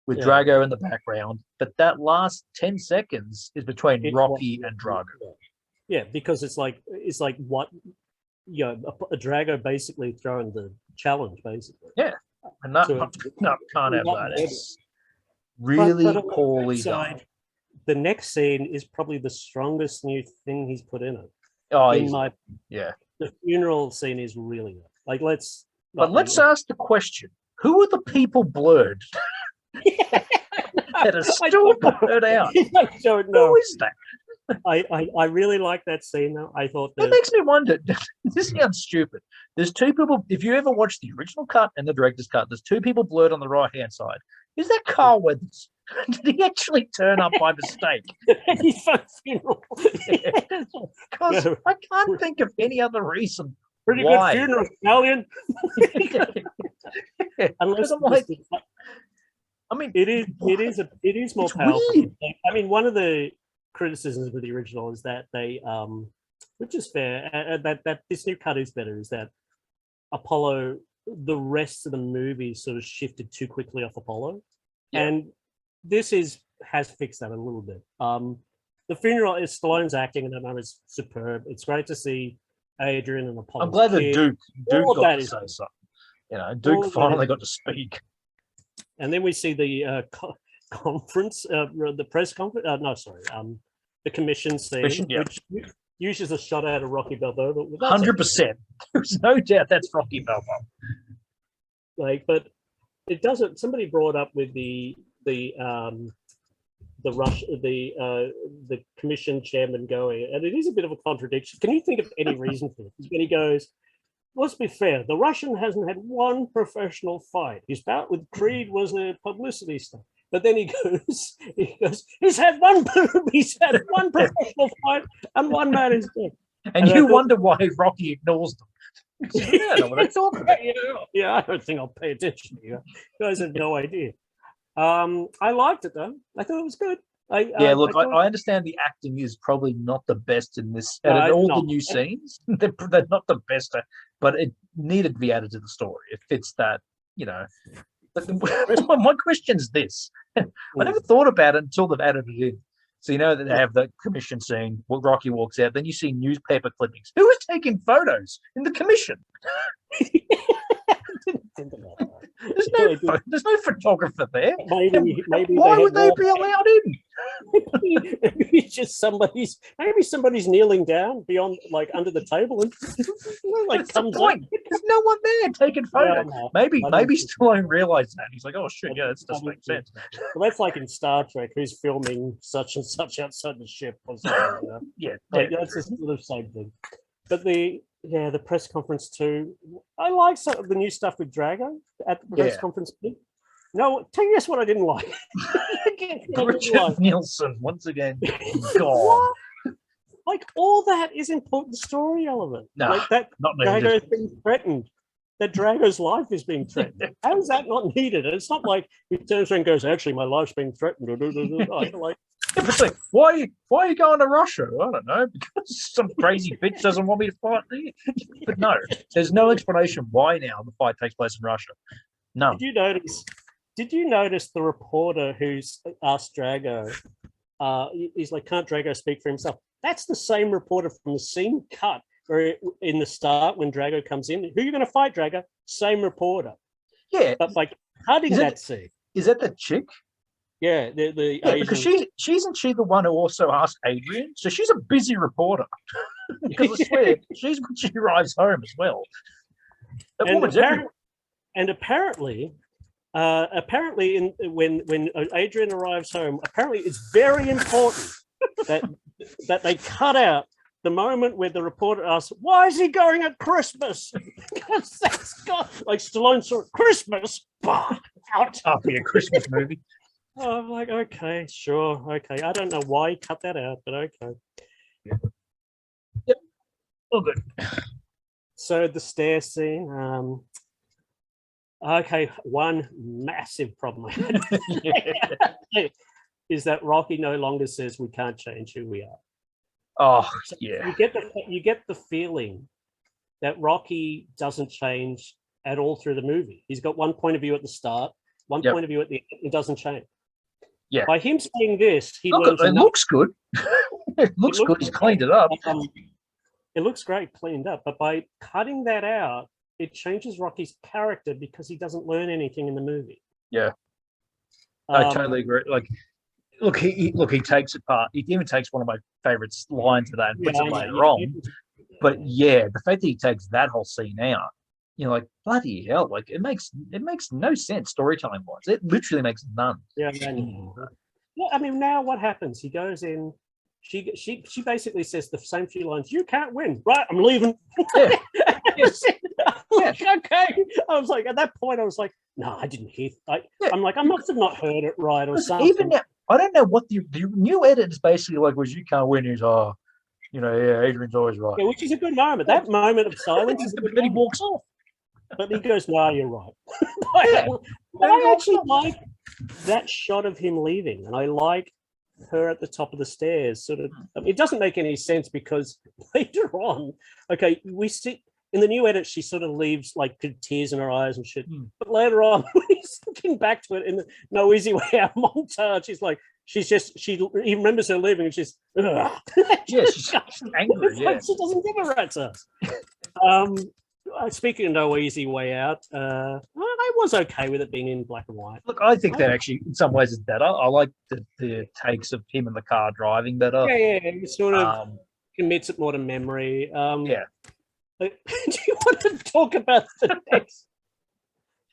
with Drago in the background. But that last 10 seconds is between Rocky and Drago. Yeah, because it's like what, a Drago basically throwing the challenge, basically. Yeah, and can't have that. It's really poorly done. The next scene is probably the strongest new thing he's put in it. Oh, the funeral scene is really good. Like, let's ask the question: who are the people blurred that are still blurred out? I don't know. Who is that? I really like that scene though. I thought that makes me wonder. This sounds stupid. There's two people. If you ever watch the original cut and the director's cut, there's two people blurred on the right hand side. Is that Carl Weathers? Did he actually turn up by mistake? He's so funeral. Because I can't think of any other reason. Pretty good funeral, Italian. Unless I'm like, I mean, it is more powerful. Weird. I mean, one of the criticisms with the original is that they, which is fair, that this new cut is better, is that Apollo, the rest of the movie sort of shifted too quickly off Apollo, and this has fixed that a little bit. The funeral is Stallone's acting, and I know it's superb. It's great to see Adrian and Apollo. I'm glad that Duke got to say something. You know, Duke finally got to speak. And then we see the conference, the press conference. The commission scene, which uses a shot out of Rocky Balboa. 100%. There's no doubt that's Rocky Balboa. But it doesn't. Somebody brought up with the commission chairman going, and it is a bit of a contradiction. Can you think of any reason for it? When he goes, let's be fair, the Russian hasn't had one professional fight. His bout with Creed was a publicity stunt. But then he goes, he's had one professional fight, and one man is dead. And you wonder why Rocky ignores them. I don't know what I'm talking about. Yeah, I don't think I'll pay attention to you. You guys have no idea. I liked it though. I thought it was good. I understand the acting is probably not the best in this. The new scenes, they're not the best, but it needed to be added to the story. It fits that, My question's this. I never thought about it until they've added it in. So you know that they have the commission scene, Rocky walks out, then you see newspaper clippings. Who is taking photos in the commission? There's no photographer there. Maybe why would they be allowed in? Maybe somebody's kneeling down beyond, under the table, and comes up. There's no one there taking photos. Maybe Stallone realized that. He's like, oh shit, yeah, that does make sense. Well, that's like in Star Trek, who's filming such and such outside the ship or something. That's the sort of same thing. But the press conference too. I like some of the new stuff with Drago at the press conference. No, tell you guess what I didn't like. Richard Nielsen once again gone. All that is important story element. No, that not needed. Drago is being threatened. That Drago's life is being threatened. How is that not needed? It's not like he turns around and goes, actually, my life's being threatened. Why are you going to Russia? I don't know, because some crazy bitch doesn't want me to fight. But no, there's no explanation why now the fight takes place in Russia. No. Did you notice the reporter who's asked Drago? He's like, can't Drago speak for himself? That's the same reporter from the scene cut where in the start when Drago comes in. Who are you going to fight, Drago? Same reporter. Yeah, but how did that see? Is that the chick? Yeah, the Yeah, because Asian. isn't she the one who also asked Adrian? So she's a busy reporter. Because I swear, she's when she arrives home as well. That and woman's everywhere. apparently, apparently, when Adrian arrives home, apparently it's very important that they cut out the moment where the reporter asks, "Why is he going at Christmas?" Because that's got like Stallone saw Christmas. Bah, out. After a Christmas movie. Oh, I'm like, okay, sure, okay. I don't know why he cut that out, but okay. Yep. All good. So the stair scene. Okay, one massive problem is that Rocky no longer says we can't change who we are. Oh, So yeah. you get the feeling that Rocky doesn't change at all through the movie. He's got one point of view at the start, one point of view at the end. It doesn't change. Yeah. By him saying this, he Look, learns it looks good. It looks good. He's cleaned it up. It looks great, cleaned up. But by cutting that out, it changes Rocky's character because he doesn't learn anything in the movie. Yeah. I totally agree. Like, look, he takes it part. He even takes one of my favorite lines of that and puts it later on. But yeah, the fact that he takes that whole scene out, you're like, bloody hell! Like it makes no sense storytelling wise. It literally makes none. Yeah, yeah. I mean, now what happens? He goes in. She basically says the same few lines. You can't win, right? I'm leaving. Yeah. Like, okay. I was like, at that point, I was like, no, I didn't hear. I'm like, I must have not heard it right or something. Even now, I don't know what the new edit is basically like. Was you can't win? Is Adrian's always right. Yeah, which is a good moment. That moment of silence is a good Then he moment. walks off. But he goes, no, you're right. I actually like that shot of him leaving, and I like her at the top of the stairs. Sort of, it doesn't make any sense because later on, okay, we see in the new edit she sort of leaves like tears in her eyes and shit. But later on, when he's thinking back to it in the No Easy Way Out montage, he's like, he remembers her leaving, and she's yeah, she's angry. Yeah, she doesn't give a rat's ass. Speaking of No Easy Way Out, I was okay with it being in black and white. Look, I think that actually, in some ways, is better. I like the takes of him in the car driving better. Yeah, it sort of commits it more to memory. Yeah. Do you want to talk about the next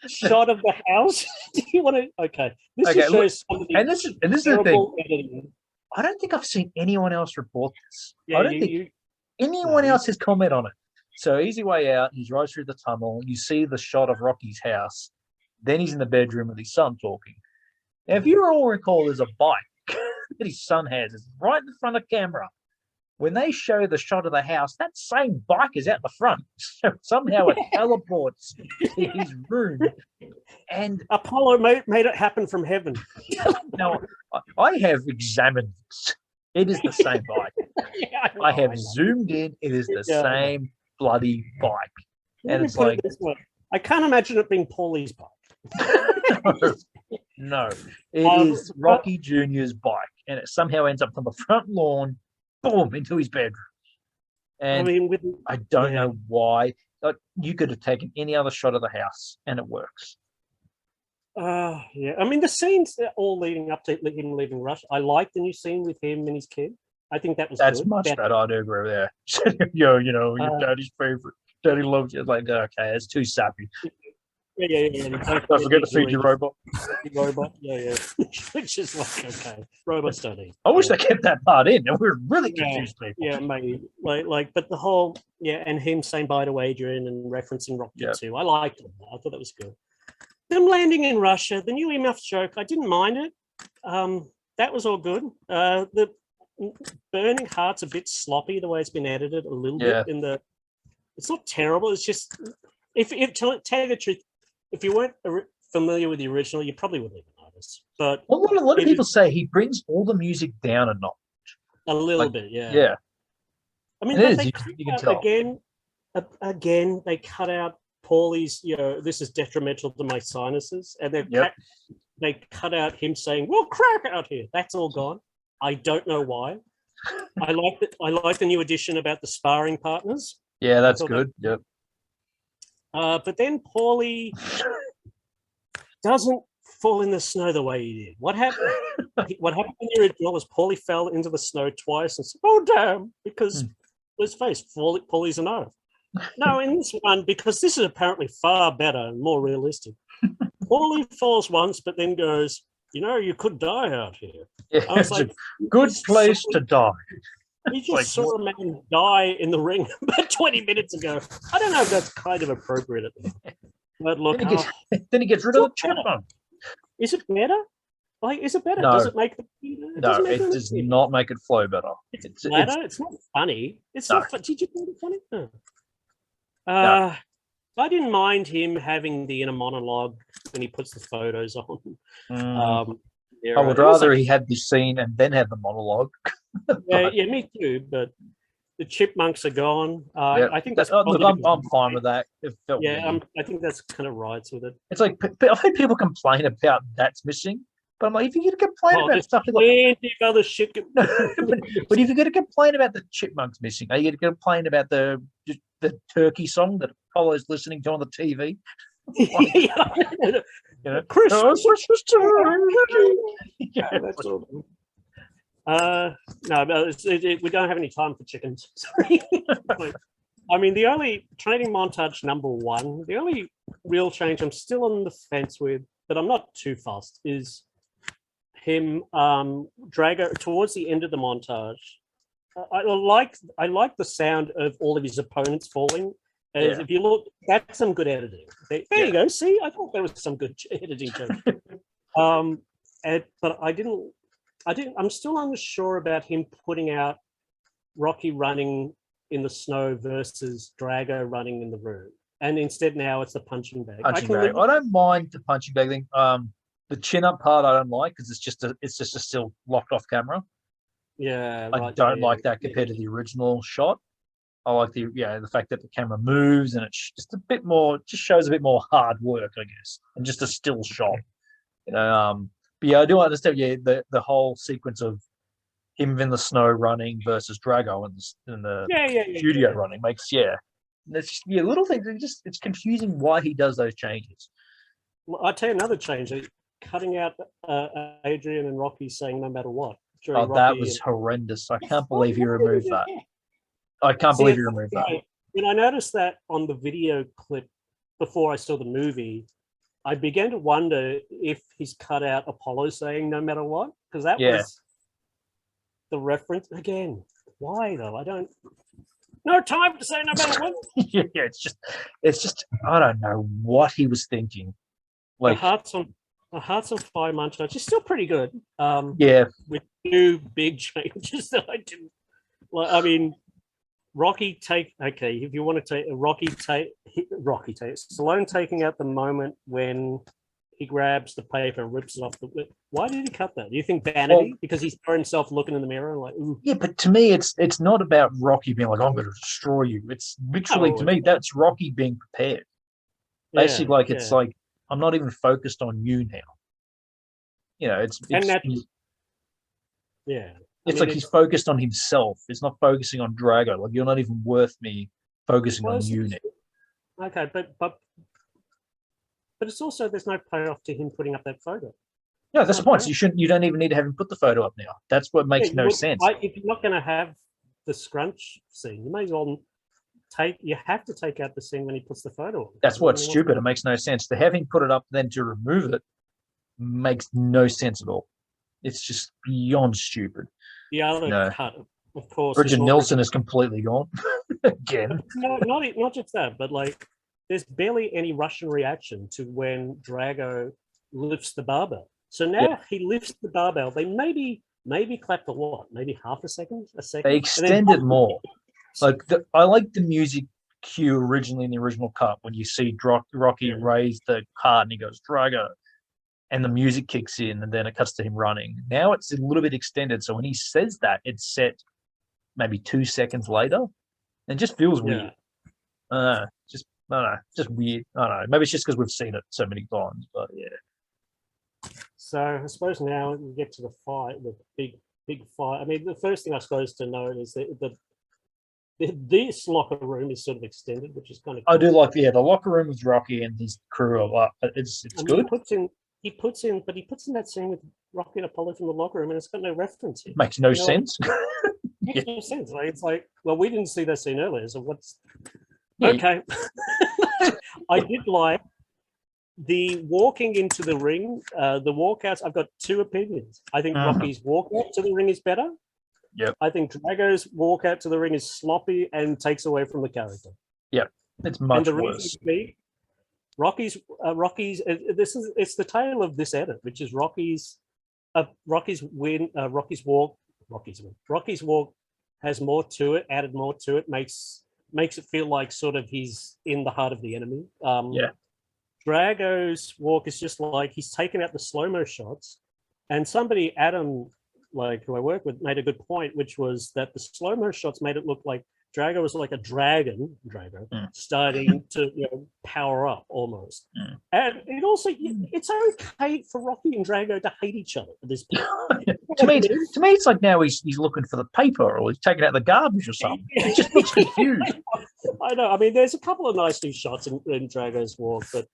shot of the house? Do you want to? Okay, this just shows some of the this is the thing. Editing. I don't think I've seen anyone else report this. Yeah, I don't think anyone else has comment on it. So Easy Way Out, he drives through the tunnel. You see the shot of Rocky's house. Then he's in the bedroom with his son talking. Now, if you all recall, there's a bike that his son has. It's right in front of camera. When they show the shot of the house, that same bike is out the front. So somehow it teleports to his room. And Apollo made it happen from heaven. Now, I have examined this. It is the same bike. I have zoomed in. It is the same bloody bike. And it's like, I can't imagine it being Paulie's bike. No, it is Rocky Jr.'s bike, and it somehow ends up on the front lawn, boom, into his bedroom. And I don't know why. Like, you could have taken any other shot of the house, and it works. Yeah. I mean, the scenes all leading up to him leaving Russia. I like the new scene with him and his kid. I think that's good. Much better. I do agree with that. Your daddy's favorite. Daddy loves you. Like, okay, it's too sappy. Yeah. Don't forget to feed your robot. Yeah. Which is like, okay, robots don't eat. I wish they kept that part in. And we're really confused people. Yeah, maybe. But the whole, and him saying bye to Adrian and referencing Rocky too. I liked it. I thought that was good. Them landing in Russia, the new enough joke, I didn't mind it. That was all good. The Burning Heart's a bit sloppy the way it's been edited a little bit it's not terrible. It's just if tell you the truth, if you weren't familiar with the original, you probably wouldn't even notice. But a lot of people say he brings all the music down a notch. A little bit, yeah. Yeah. I mean, you can tell. Again, they cut out Paulie's, this is detrimental to my sinuses, and they cut out him saying, "We'll crack out here." That's all gone. I don't know why. I like the new addition about the sparring partners. Yeah, that's good. Yep. But then Paulie doesn't fall in the snow the way he did. What happened? What happened in the original was Paulie fell into the snow twice and said, "Oh damn!" Because his face, Paulie's an oath. No, in this one, because this is apparently far better and more realistic. Paulie falls once, but then goes, "You know, you could die out here." Yeah, I was it's like, a good place to die. You just Like, saw a man die in the ring about 20 minutes ago. I don't know if that's kind of appropriate at the moment. But look, then he gets rid of the chipmunk. Is it better? Like, is it better? No. Does it make the No, it does not make it flow better. It's better. It's not funny. It's not. Did you find it funny? No. No. I didn't mind him having the inner monologue when he puts the photos on. I would rather he had this scene and then have the monologue. Yeah, me too. But the chipmunks are gone. I think that's. I'm fine with that. I think that's kind of right with it. It's like I've heard people complain about that's missing, but I'm like, if you're going to complain about stuff like other shit, but if you're going to complain about the chipmunks missing, are you going to complain about the turkey song that Apollo's listening to on the TV? Christmas turkey. That's all. No, we don't have any time for chickens. Sorry. I mean, the only training montage number one, the only real change I'm still on the fence with, but I'm not too fussed, is him Drago towards the end of the montage. I like the sound of all of his opponents falling. As if you look, that's some good editing. There you go. See, I thought there was some good editing. But I'm still unsure about him putting out Rocky running in the snow versus Drago running in the room. And instead now it's the punching bag. I don't mind the punching bag thing. The chin up part I don't like because it's just a still locked off camera. Yeah. I don't like that compared to the original shot. I like the fact that the camera moves and it's just a bit more, just shows a bit more hard work, I guess, and just a still shot. But yeah, I do understand. Yeah, the whole sequence of him in the snow running versus Drago in the studio running makes It's just little things. It's confusing why he does those changes. Well, I'll tell you another change. Cutting out Adrian and Rocky saying no matter what. That was horrendous. I can't believe he removed that. I can't believe you removed that. When I noticed that on the video clip before I saw the movie, I began to wonder if he's cut out Apollo saying no matter what, because that was the reference. Again, why though? No time to say no matter what. It's just I don't know what he was thinking. Like the Hearts on Fire montage is still pretty good. With two big changes that I didn't. I mean. Rocky if you want to take Rocky Stallone taking out the moment when he grabs the paper and rips it off the. Why did he cut that? Do you think vanity? Because he saw himself looking in the mirror and like, ooh. Yeah, but to me, it's not about Rocky being like, I'm going to destroy you. It's literally to me that's Rocky being prepared. Basically, it's like I'm not even focused on you now. It's he's focused on himself. It's not focusing on Drago. Like you're not even worth me focusing on you now. Okay, but it's also there's no payoff to him putting up that photo. No, that's the point. So you don't even need to have him put the photo up now. That's what makes no sense. If you're not going to have the scrunch scene, you may as well you have to take out the scene when he puts the photo on. That's what's stupid. It makes no sense. To have him put it up then to remove it makes no sense at all. It's just beyond stupid. The other cut, of course. Bridget Nielsen is completely gone again. No, not just that, but like there's barely any Russian reaction to when Drago lifts the barbell. So now he lifts the barbell. They maybe clap for what? Maybe half a second, a second. They extended more. I like the music cue originally in the original cut when you see Rocky raise the card and he goes Drago. And the music kicks in, and then it cuts to him running. Now it's a little bit extended, so when he says that, it's set maybe 2 seconds later, and it just feels weird. Just weird. I don't know. Maybe it's just because we've seen it so many times, but yeah. So I suppose now we get to the fight, the big fight. I mean, the first thing I suppose to note is that this locker room is sort of extended, which is kind of. I do like the locker room with Rocky and his crew. It's good. he puts in that scene with Rocky and Apollo from the locker room, and it's got no reference here. Makes no sense. Makes no sense. Like, it's like, well, we didn't see that scene earlier, so what's Yeah. okay? I did like the walking into the ring, the walkouts. I've got two opinions. I think Rocky's walkout to the ring is better. Yep. I think Drago's walkout to the ring is sloppy and takes away from the character. Yep. It's much and the worse. reason being, Rocky's it's the tale of this edit, which is Rocky's walk has more to it, added more to it, makes it feel like sort of he's in the heart of the enemy. Drago's walk is just like he's taken out the slow-mo shots, and somebody, Adam, like who I work with, made a good point, which was that the slow-mo shots made it look like Drago was like a dragon, starting to power up almost. And it also, it's okay for Rocky and Drago to hate each other at this point. to me, it's like now he's looking for the paper, or he's taking out the garbage or something. It just looks confused. I know. I mean, there's a couple of nice new shots in Drago's walk, but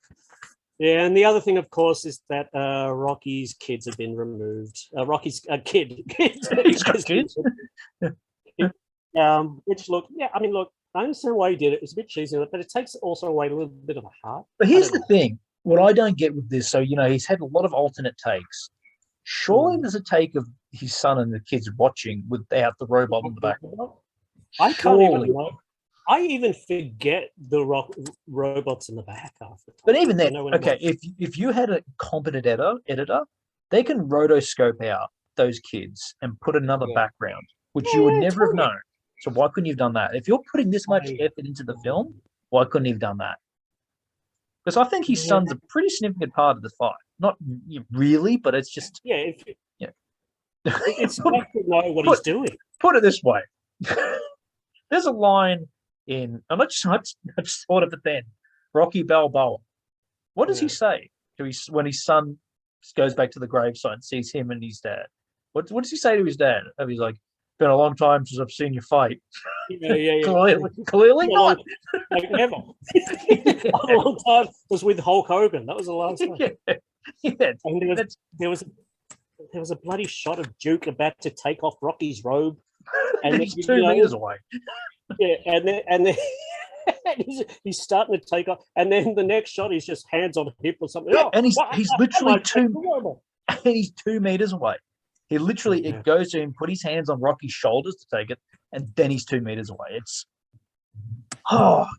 yeah. And the other thing, of course, is that Rocky's kids have been removed. Rocky's kids. He's got kids. Which look, I mean, look, I understand why he did it. It's a bit cheesy, but it takes also away a little bit of the heart. But here's the thing: what I don't get with this, so he's had a lot of alternate takes. Surely there's a take of his son and the kids watching without the robot in the background. I can't even. I even forget the robots in the back after. But even then, okay, if you had a competent editor, they can rotoscope out those kids and put another background, which you would never have known. So why couldn't you have done that? If you're putting this much effort into the film, why couldn't you have done that? Because I think his son's a pretty significant part of the fight. Not really, but it's just... It's nice to know what he's doing. Put it this way. There's a line in... I just thought of it then. Rocky Balboa. What does he say when his son goes back to the gravesite and sees him and his dad? What does he say to his dad? He's like, been a long time since I've seen you fight. Clearly not. Like never. A long time was with Hulk Hogan. That was the last one. And there was a bloody shot of Duke about to take off Rocky's robe. And he's 2 meters away. Yeah, and then he's starting to take off. And then the next shot, he's just hands on hip or something. Yeah, and he's literally 2 meters away. He literally, it goes to him, put his hands on Rocky's shoulders to take it, and then he's 2 meters away. It's,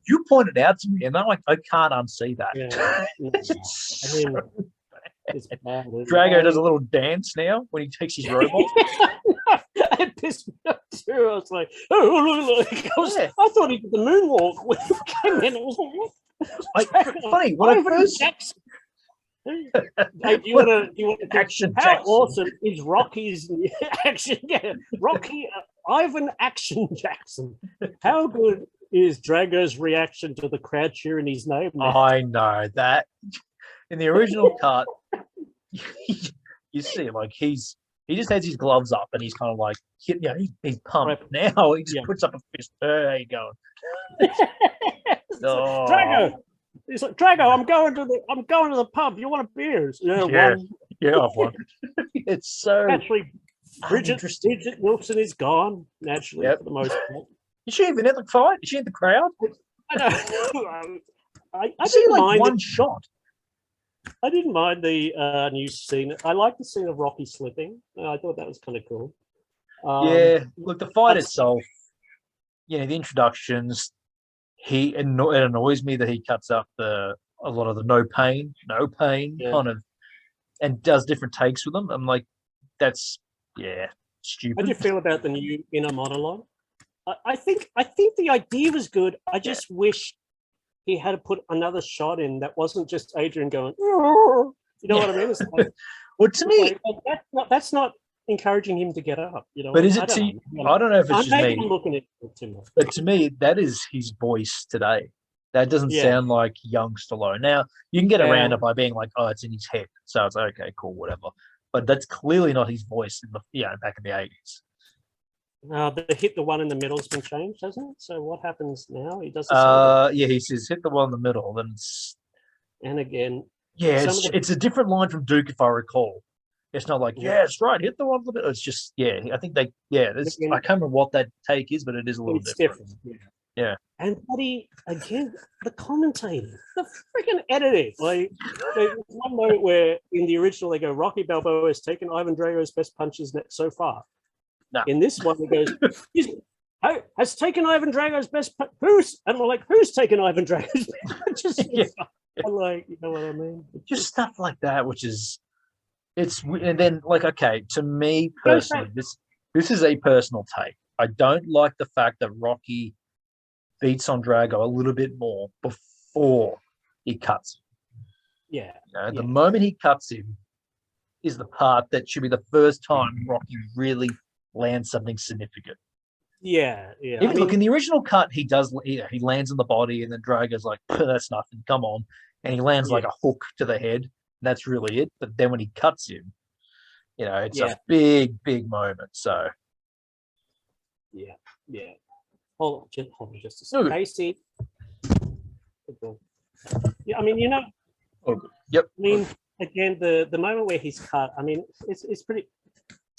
you pointed out to me, and I can't unsee that. It's bad. Drago does a little dance now when he takes his robe off. It pissed me off too. I was like, I thought he did the moonwalk when he came in. It was like, funny, when I first... Hey, do you want to Action how Jackson. Awesome is Rocky's action? Yeah, Rocky Ivan Action Jackson. How good is Drago's reaction to the crowd cheering his name? I know that in the original cut, you see, like he just has his gloves up and he's kind of like, he's pumped. Right. Now he just puts up a fist. There you go. Drago. He's like, Drago, I'm going to the pub. You want a beer? Yeah, I've won. It's so actually Bridget Wilson is gone naturally for the most part. Is she even at the fight? Is she in the crowd? I see didn't like mind one shot. I didn't mind the new scene. I like the scene of Rocky slipping. I thought that was kind of cool. Look, the fight itself, the introductions. It annoys me that he cuts up a lot of the no pain kind of, and does different takes with them. I'm like, that's stupid. How do you feel about the new inner monologue? I think the idea was good. I just wish he had to put another shot in that wasn't just Adrian going. You know what I mean? It's like, well, to me, that's not encouraging him to get up. But is it to you? I don't know if it's just me. I'm looking at it too much. But to me, that is his voice today. That doesn't sound like young Stallone. Now, you can get around it by being like, oh, it's in his head. So it's okay, cool, whatever. But that's clearly not his voice in the back in the 80s. The one in the middle's been changed, hasn't it? So what happens now? He does he says hit the one in the middle, then it's... And again, Yeah, some of the it's a different line from Duke, if I recall. It's not like, yeah, it's right, hit the one. It's just, yeah, I think they, yeah, I can't remember what that take is, but it is a little different. Yeah. And buddy, again, the commentator, the freaking editing. Like, there's one moment where in the original they go, Rocky Balboa has taken Ivan Drago's best punches so far. No. In this one, it goes, has taken Ivan Drago's best who's? And I'm like, who's taken Ivan Drago's best punches? Yeah. I'm like, you know what I mean? Just stuff like that, which is, and then, like, okay, to me personally, this is a personal take. I don't like the fact that Rocky beats on Drago a little bit more before he cuts him. Yeah. You know, the moment he cuts him is the part that should be the first time Rocky really lands something significant. Yeah, yeah. Even, look, in the original cut, he lands on the body, and then Drago's like, that's nothing, come on. And he lands like a hook to the head. That's really it. But then when he cuts him, you know, it's a big, big moment. So, yeah. Hold on just a second. Casey. Yeah, I mean, you know. Yep. I mean, again, the moment where he's cut, I mean, it's pretty.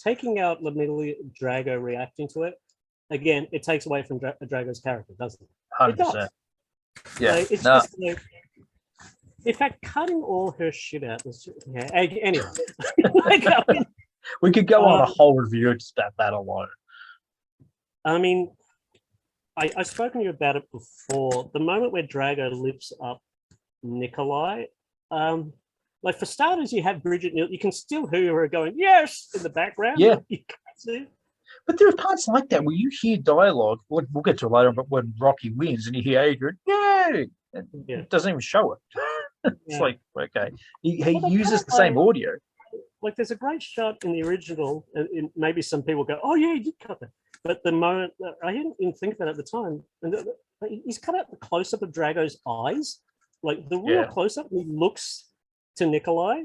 Taking out literally Drago reacting to it, again, it takes away from Drago's character, doesn't it? 100%. Yeah. Like, it's just like, in fact, cutting all her shit out. Anyway, like, I mean, we could go on a whole review just about that alone. I mean, I've spoken to you about it before. The moment where Drago lifts up Nikolai, like, for starters, you have Bridget Nielsen. You can still hear her going, yes, in the background. Yeah. You can't see. But there are parts like that where you hear dialogue, we'll get to it later, but when Rocky wins and you hear Adrian, yay! It doesn't even show it. It's like, okay. He uses the same audio. Like, there's a great shot in the original, and maybe some people go, oh, yeah, he did cut that. But the moment, I didn't even think about it at the time, and he's cut out the close-up of Drago's eyes, like the real close-up, and he looks to Nikolai.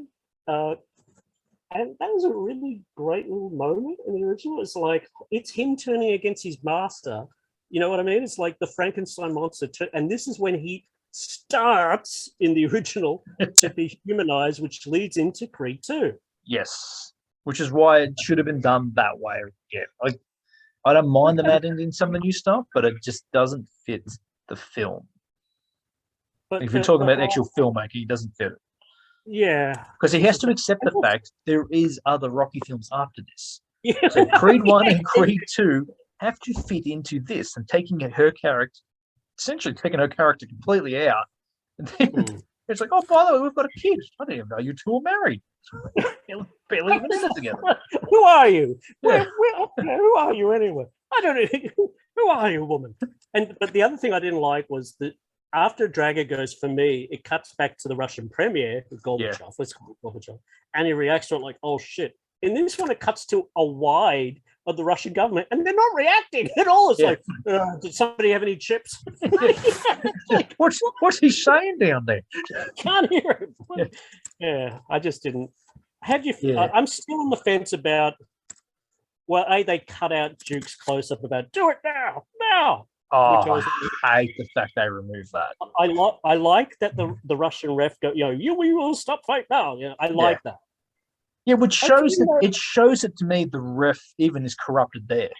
And that was a really great little moment in the original. It's like, it's him turning against his master. You know what I mean? It's like the Frankenstein monster. And this is when he starts in the original to be humanized, which leads into Creed 2. Yes. Which is why it should have been done that way. Yeah. Like, I don't mind them adding in some of the new stuff, but it just doesn't fit the film. But if you're talking about actual filmmaking, it doesn't fit it. Yeah. Because he has to accept the fact there is other Rocky films after this. Yeah. So Creed 1 and Creed 2 have to fit into this, and essentially taking her character completely out. And then it's like, oh, by the way, we've got a kid. I didn't even know you two are married. Barely even in it together. Who are you? Who are you anyway? I don't know. Who are you, woman? But the other thing I didn't like was that after Drago goes, for me, it cuts back to the Russian premier, Gorbachev, let's call it Gorbachev, and he reacts to it like, oh, shit. In this one, it cuts to a wide of the Russian government, and they're not reacting at all. It's like, did somebody have any chips? What's he saying down there? Can't hear it. Yeah, I just didn't. I'm still on the fence about, well, they cut out Duke's close-up about, do it now. Oh, I hate the fact they removed that. I like that the Russian ref go, we will stop fight now. Yeah, I like that. Yeah, which shows it shows it to me the ref even is corrupted there.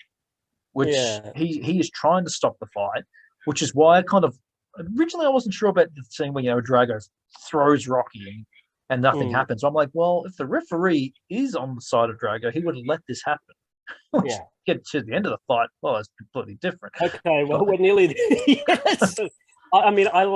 Which he is trying to stop the fight, which is why I kind of originally I wasn't sure about the scene where Drago throws Rocky and nothing happens. I'm like, well, if the referee is on the side of Drago, he would have let this happen. Get to the end of the fight, it's completely different. Okay, well, we're nearly there. Yes. I mean, I'm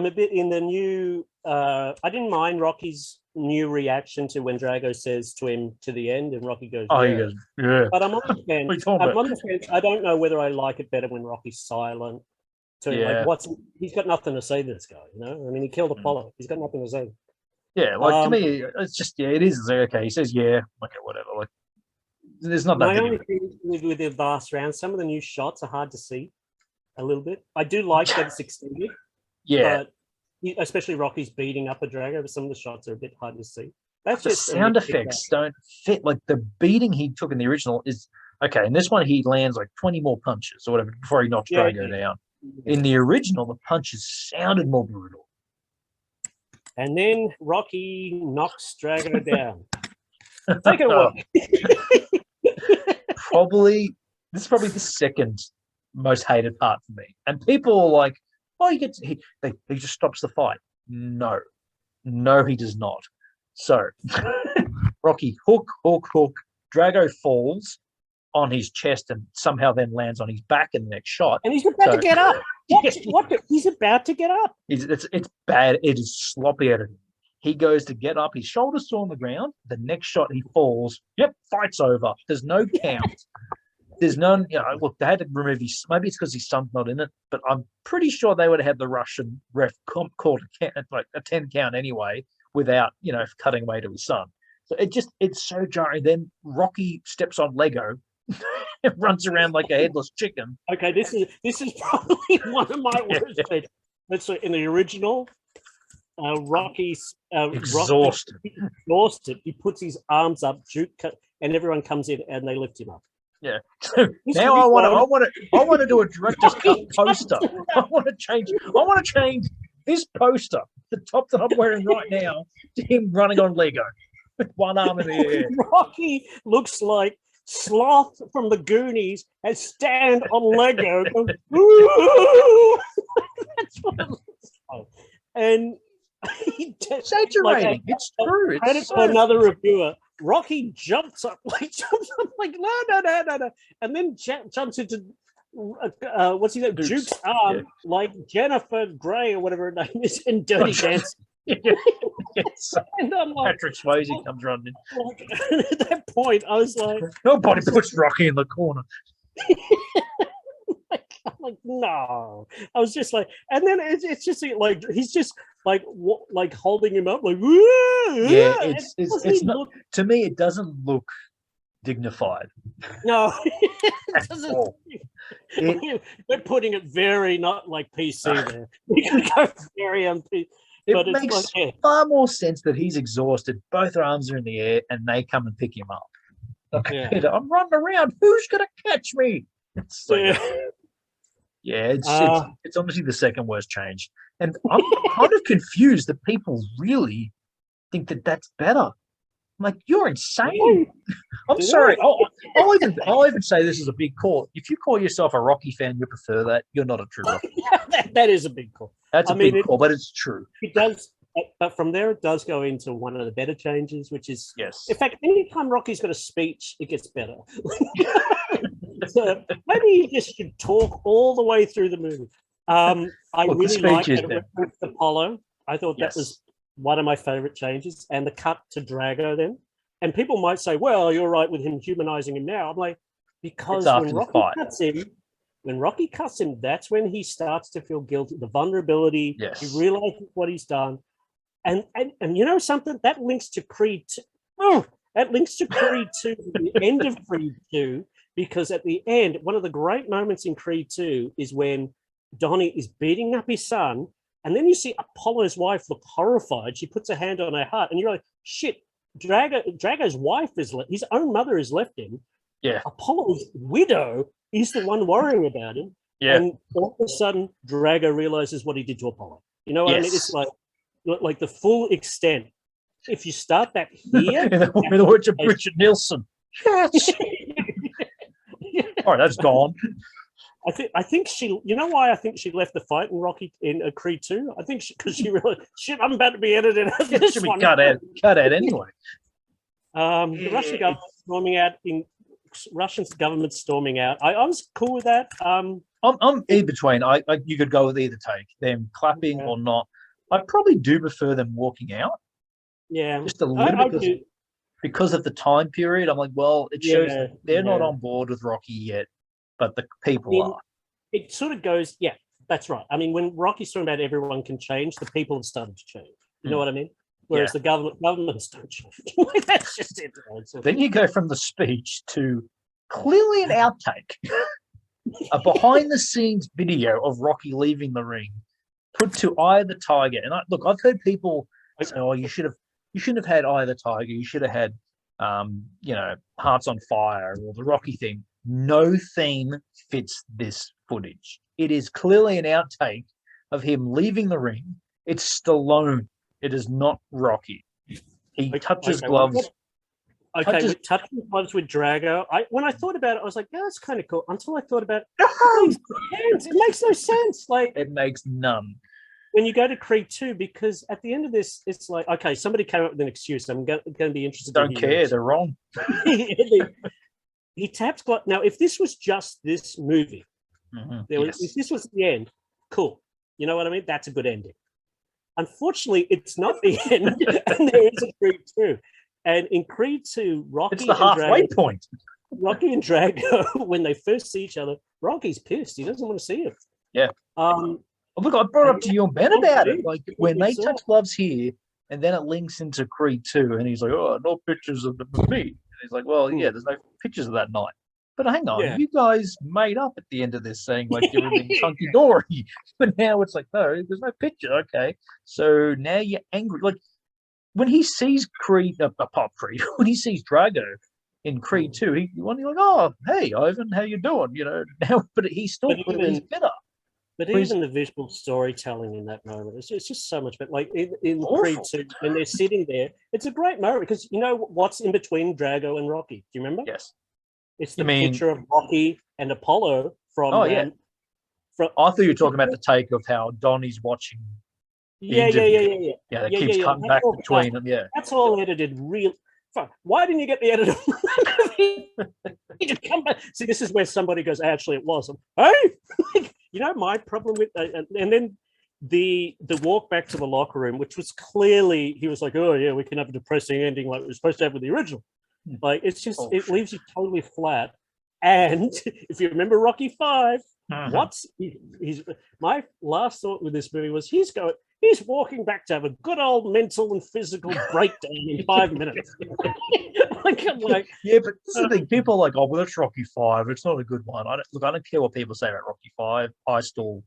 a bit in the new. I didn't mind Rocky's new reaction to when Drago says to him to the end, and Rocky goes, he goes, yeah. But I'm on the fence. I don't know whether I like it better when Rocky's silent. He's got nothing to say to this guy, I mean, he killed Apollo. He's got nothing to say. Yeah, like to me, it's just it is. Okay, he says, yeah, okay, whatever. Like, there's not that. My only thing with the last round, some of the new shots are hard to see a little bit. I do like that it's extended. Yeah. But especially Rocky's beating up a Drago, but some of the shots are a bit hard to see. That's just sound effects don't fit. Like the beating he took in the original is okay. In this one, he lands like 20 more punches or whatever before he knocks Drago down. In the original, the punches sounded more brutal. And then Rocky knocks Drago down. Take it away. This is probably the second most hated part for me. And people are like, "Oh, he just stops the fight." No, he does not. So Rocky hook. Drago falls on his chest and somehow then lands on his back in the next shot. And he's about to get up. What? He's about to get up. It's bad. It is sloppy editing. He goes to get up. His shoulder's still on the ground. The next shot, he falls. Yep, fight's over. There's no count. There's none. Look, they had to remove his. Maybe it's because his son's not in it, but I'm pretty sure they would have had the Russian ref called a 10 count anyway, without cutting away to his son. So it's so jarring. Then Rocky steps on Lego, and runs around like a headless chicken. Okay, this is probably one of my worst bits. Let's say in the original, Rocky's exhausted. He puts his arms up, and everyone comes in and they lift him up. Yeah. Now I want to do a director's cut poster. I want to change this poster, the top that I'm wearing right now, to him running on Lego with one arm in the air. Rocky looks like Sloth from the Goonies and stand on Lego. That's what it looks like. And exaggerating. It's true. It's for another reviewer. Rocky jumps up like no, and then jumps into what's his name? Duke's arm, like Jennifer Grey or whatever her name is in Dirty Dancing. Yes. And I'm like, Patrick Swayze comes running in. Like, at that point, I was like, nobody puts Rocky in the corner. I'm like, no. I was just like, and then it's just like he's just like holding him up, like, yeah. It's not. To me, it doesn't look dignified. No, it doesn't. They're putting it very not like PC there. We can go very MP. It makes far more sense that he's exhausted. Both arms are in the air, and they come and pick him up. Okay, Peter, I'm running around. Who's gonna catch me? It's honestly the second worst change, and I'm kind of confused that people really think that that's better. I'm like, you're insane. I'm sorry. I'll even say this is a big call. If you call yourself a Rocky fan, you prefer that. You're not a true Rocky fan. That is a big call. That's a big call, but it's true. It does, but from there it does go into one of the better changes, which is yes. In fact, anytime Rocky's got a speech, it gets better. So maybe you just should talk all the way through the movie. I really liked it with Apollo. I thought that was one of my favorite changes, and the cut to Drago then. And people might say, well, you're right with him humanizing him now. I'm like, because when Rocky cuts him, that's when he starts to feel guilty, the vulnerability. Yes. He realizes what he's done. And you know something? That links to Creed 2. That links to Creed 2, the end of Creed 2, because at the end, one of the great moments in Creed 2 is when Donnie is beating up his son, and then you see Apollo's wife look horrified. She puts her hand on her heart, and you're like, shit, Drago's wife his own mother has left him. Yeah. Apollo's widow is the one worrying about him. Yeah. And all of a sudden, Drago realizes what he did to Apollo. You know what I mean? It's like the full extent. If you start that here, in the words of Richard Nielsen. Yes. All right, that's gone. I think she. You know why I think she left the fight in Rocky in Creed 2? I think because she realized, shit, I'm about to be edited out. This should be one. cut out anyway. The Russian government storming out. Russian government storming out. I was cool with that. I'm in between. You could go with either take, them clapping or not. I probably do prefer them walking out. Yeah, just a little bit because of the time period. I'm like, well, it shows they're not on board with Rocky yet, but the people are. It sort of goes, yeah, that's right. I mean, when Rocky's talking about everyone can change, the people have started to change. You know what I mean? Whereas the governments don't change. That's just it. Then you go from the speech to clearly an outtake, a behind-the-scenes video of Rocky leaving the ring, put to Eye of the Tiger. And I've heard people say, "Oh, you shouldn't have had Eye of the Tiger. You should have had, Hearts on Fire or the Rocky theme." No theme fits this footage. It is clearly an outtake of him leaving the ring. It's Stallone It is not Rocky. He touches Okay, gloves. Okay, with touching gloves with Drago. When I thought about it, I was like, yeah, that's kind of cool. Until I thought about it makes no sense. Like, it makes none. When you go to Creed 2, because at the end of this, it's like, okay, somebody came up with an excuse. I'm going to be interested. Don't care. They're wrong. He taps gloves. Now, if this was just this movie, if this was the end, cool. You know what I mean? That's a good ending. Unfortunately, it's not the end, and there is a Creed 2. And in Creed 2, Rocky it's the halfway point. Rocky and Drago, when they first see each other, Rocky's pissed. He doesn't want to see him. Yeah. Look, I brought up to you and Ben about it. Like when they touch gloves here, and then it links into Creed 2, and he's like, "Oh, no pictures of me." And he's like, "Well, yeah, there's no pictures of that night." But hang on, you guys made up at the end of this saying like everything's hunky dory, but now it's like, no, there's no picture. Okay, so now you're angry. Like when he sees Creed, when he sees Drago in Creed 2, he's like, "Oh, hey, Ivan, how you doing?" You know, now, but he's still he's bitter. But even the visual storytelling in that moment, it's just so much better. Like in Creed 2, when they're sitting there, it's a great moment because you know what's in between Drago and Rocky. Do you remember? Yes. It's the picture of Rocky and Apollo from. I thought you were talking about the take of how Donnie's watching. Yeah. That keeps cutting back between them. Yeah. That's all edited real. Why didn't you get the editor? He just come back. See, this is where somebody goes, actually, it wasn't. Hey, you know, my problem with, and then the walk back to the locker room, which was clearly, he was like, oh, yeah, we can have a depressing ending like we were supposed to have with the original. Like, it's just, it leaves you totally flat. And if you remember Rocky 5, my last thought with this movie was he's walking back to have a good old mental and physical breakdown in 5 minutes. Yeah, but the thing, people are like, oh, well, that's Rocky 5. It's not a good one. I don't care what people say about Rocky 5. I still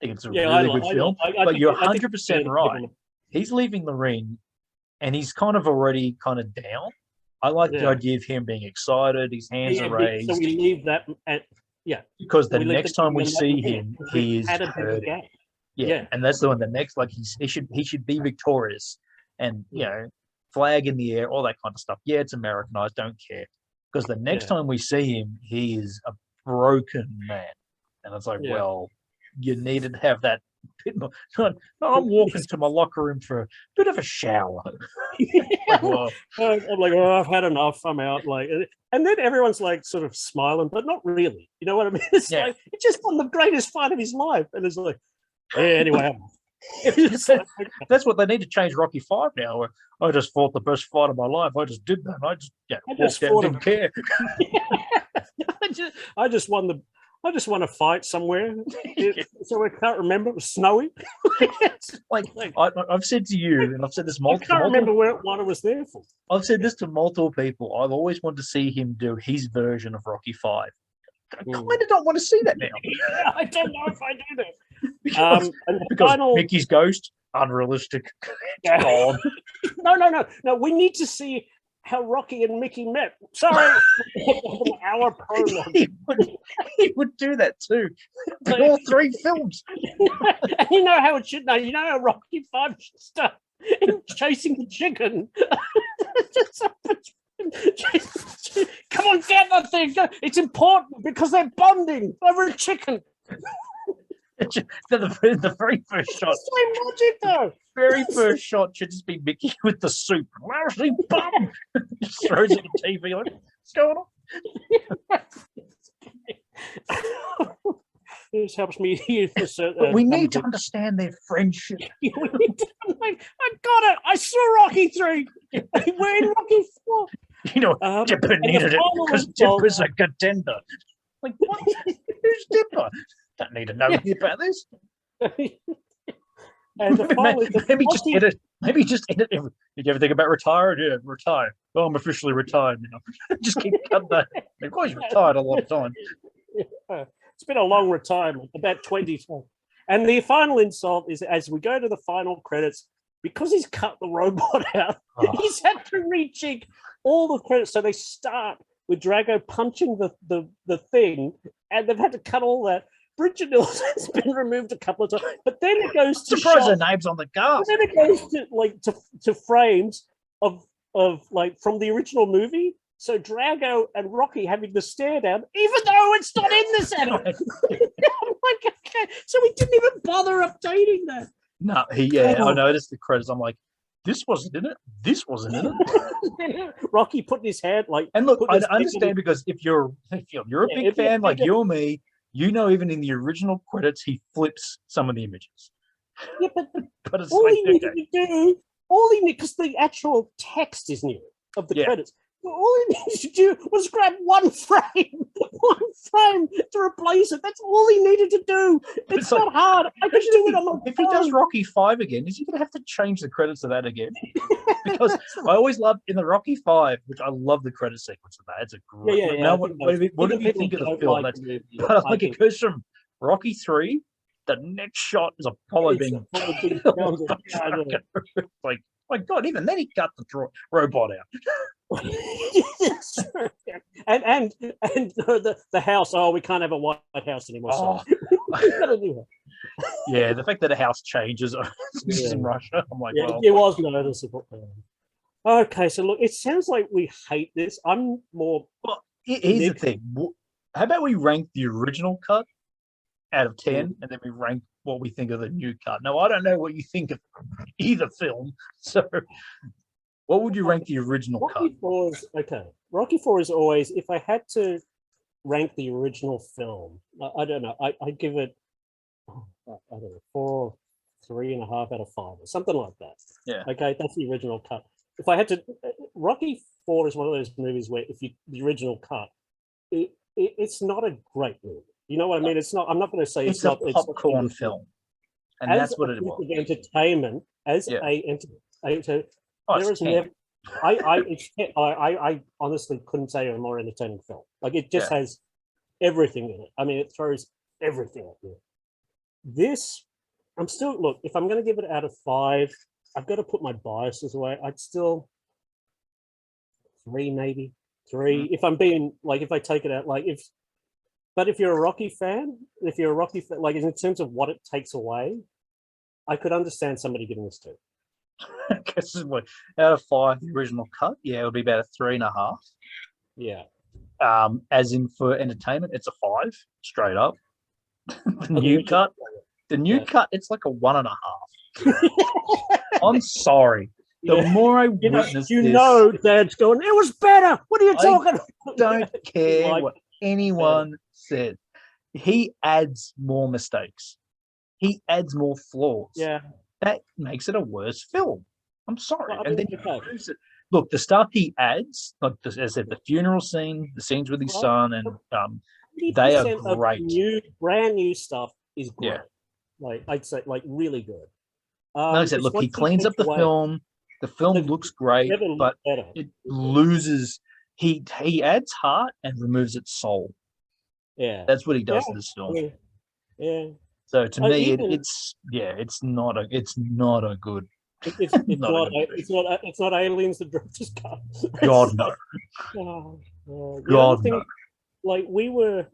think it's a really good film. But you're 100% right. He's leaving the ring, and he's kind of already kind of down. I like the idea of him being excited. His hands are raised. So we leave that because the next time we see him, he is hurting. Yeah, and that's the one. The next, like he should be victorious, and you know, flag in the air, all that kind of stuff. Yeah, it's Americanized. Don't care, because the next time we see him, he is a broken man, and it's like, well, you needed to have that. No, I'm walking to my locker room for a bit of a shower. I'm like, oh, I've had enough. I'm out. Like, and then everyone's like, sort of smiling, but not really. You know what I mean? It's like it's just on the greatest fight of his life, and it's like. Anyway, that's what they need to change Rocky 5 now. Where I just fought the best fight of my life. I just did that. I just didn't care. I just won a fight somewhere. So I can't remember. It was snowy. I've said to you, and I've said this multiple. I can't remember what I was there for. I've said this to multiple people. I've always wanted to see him do his version of Rocky 5. I kind of don't want to see that now. I don't know if I do that. Because Mickey's ghost, unrealistic. God. No. We need to see how Rocky and Mickey met. Sorry, our prologue. He would do that too. All 3 films. And you know how it should. You know how Rocky 5 should start in chasing the chicken. Come on, get that thing. It's important because they're bonding over a chicken. The very first shot. Same logic, though. Very first shot should just be Mickey with the soup. Larry bum. Just throws it on TV like, what's going on? This helps me here for certain. But we need to understand their friendship. I got it. I saw Rocky 3. We're in Rocky 4. You know, Dipper needed it because Dipper's a contender. Like, what? Who's Dipper? Don't need to know about this. And maybe just edit it. Did you ever think about retiring? Yeah, retire. Well, I'm officially retired now. Just keep cutting that. Of course, you're retired a lot of time. It's been a long retirement, about 24. And the final insult is as we go to the final credits, because he's cut the robot out, he's had to rejig all the credits. So they start with Drago punching the thing, and they've had to cut all that. Bridget Nielsen's been removed a couple of times, but then it goes to surprised her name's on the cast. then it goes to like to frames of like from the original movie. So Drago and Rocky having the stare down, even though it's not in the center. I'm like, okay. So we didn't even bother updating that. No, I noticed the credits. I'm like, this wasn't in it. This wasn't in it. Rocky putting his hand like. And look, I understand because if you're a big fan like you or me, you know, even in the original credits, he flips some of the images. Yeah, but it's all like, he needed to do, because the actual text is new of the credits. All he needed to do was grab one frame to replace it. That's all he needed to do. It's not hard. I can do it on my phone. If he does Rocky 5 again, is he going to have to change the credits of that again? Because I always love in the Rocky 5, which I love the credit sequence of that. It's a great. Now, what do you think of the film? Like it goes from Rocky 3. The next shot is Apollo being like, my God! Even then, he cut the robot out. and the house. Oh, we can't have a White House anymore. So. Yeah, the fact that a house changes in Russia, I'm like, well, it was noticeable. Okay, so look, it sounds like we hate this. I'm more. Well, here's the thing. How about we rank the original cut out of 10, and then we rank what we think of the new cut? Now, I don't know what you think of either film, so what would you rank the original cut? Rocky 4 is always, if I had to rank the original film, I don't know, I'd give it, I don't know, 4, 3.5 out of 5, or something like that. Yeah. Okay, that's the original cut. If I had to, Rocky 4 is one of those movies where the original cut, it's not a great movie. You know what I mean? It's not. I'm not going to say it's not. It's a popcorn film, and that's what it was. Entertainment there is never. I honestly couldn't say a more entertaining film. Like it just has everything in it. I mean, it throws everything at you. This, I'm still look. If I'm going to give it out of 5, I've got to put my biases away. I'd still 3, maybe 3. If I'm being like, if I take it out, like if. But if you're a Rocky fan, like in terms of what it takes away, I could understand somebody giving this 2. This is what, out of 5, the original cut, it would be about a 3.5. Yeah. As in for entertainment, it's a 5 straight up. The new cut, it's like a 1.5. I'm sorry. The more I witness this, Dad's going, it was better. What are you talking about? Don't care what anyone said. He adds more mistakes. He adds more flaws. Yeah. That makes it a worse film. I'm sorry. Well, and then you lose it. Look, the stuff he adds, like as I said, the funeral scene, the scenes with his son, and they are great. Brand new stuff is great. Yeah. Like I'd say, like really good. Like I said, look, he cleans up the film. The film looks great, but it loses. He adds heart and removes its soul. Yeah, that's what he does in this film. Yeah. So to me, it's not a good. It's not Aliens, the Director's Cut. God no. God no. Like we were,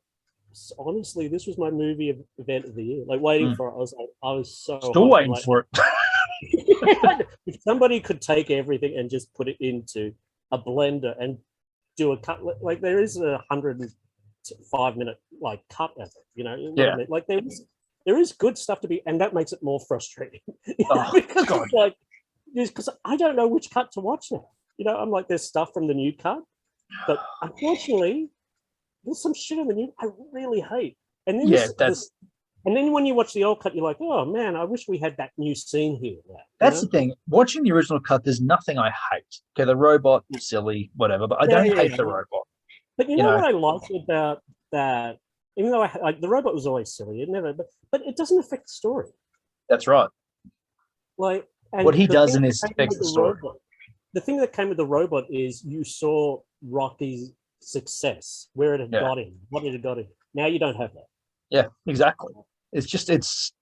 honestly, this was my movie event of the year. Like waiting for it, I was so still waiting for it. If somebody could take everything and just put it into a blender and do a cut, like there is a 105-minute like cut of it, you know. Yeah. I mean? Like there is good stuff to be, and that makes it more frustrating. Because God. it's like, because I don't know which cut to watch now. You know, I'm like, there's stuff from the new cut, but unfortunately, there's some shit in the new I really hate. And then and then when you watch the old cut, you're like, oh man, I wish we had that new scene here. That's the thing. Watching the original cut, there's nothing I hate. Okay, the robot is silly, whatever, but I don't hate the robot. But you know what I like about that? Even though the robot was always silly, it never, but it doesn't affect the story. That's right. Like what he does in his affects the story. The thing that came with the robot is you saw Rocky's success, where it had got him, what it had got him. Now you don't have that. Yeah, exactly. It's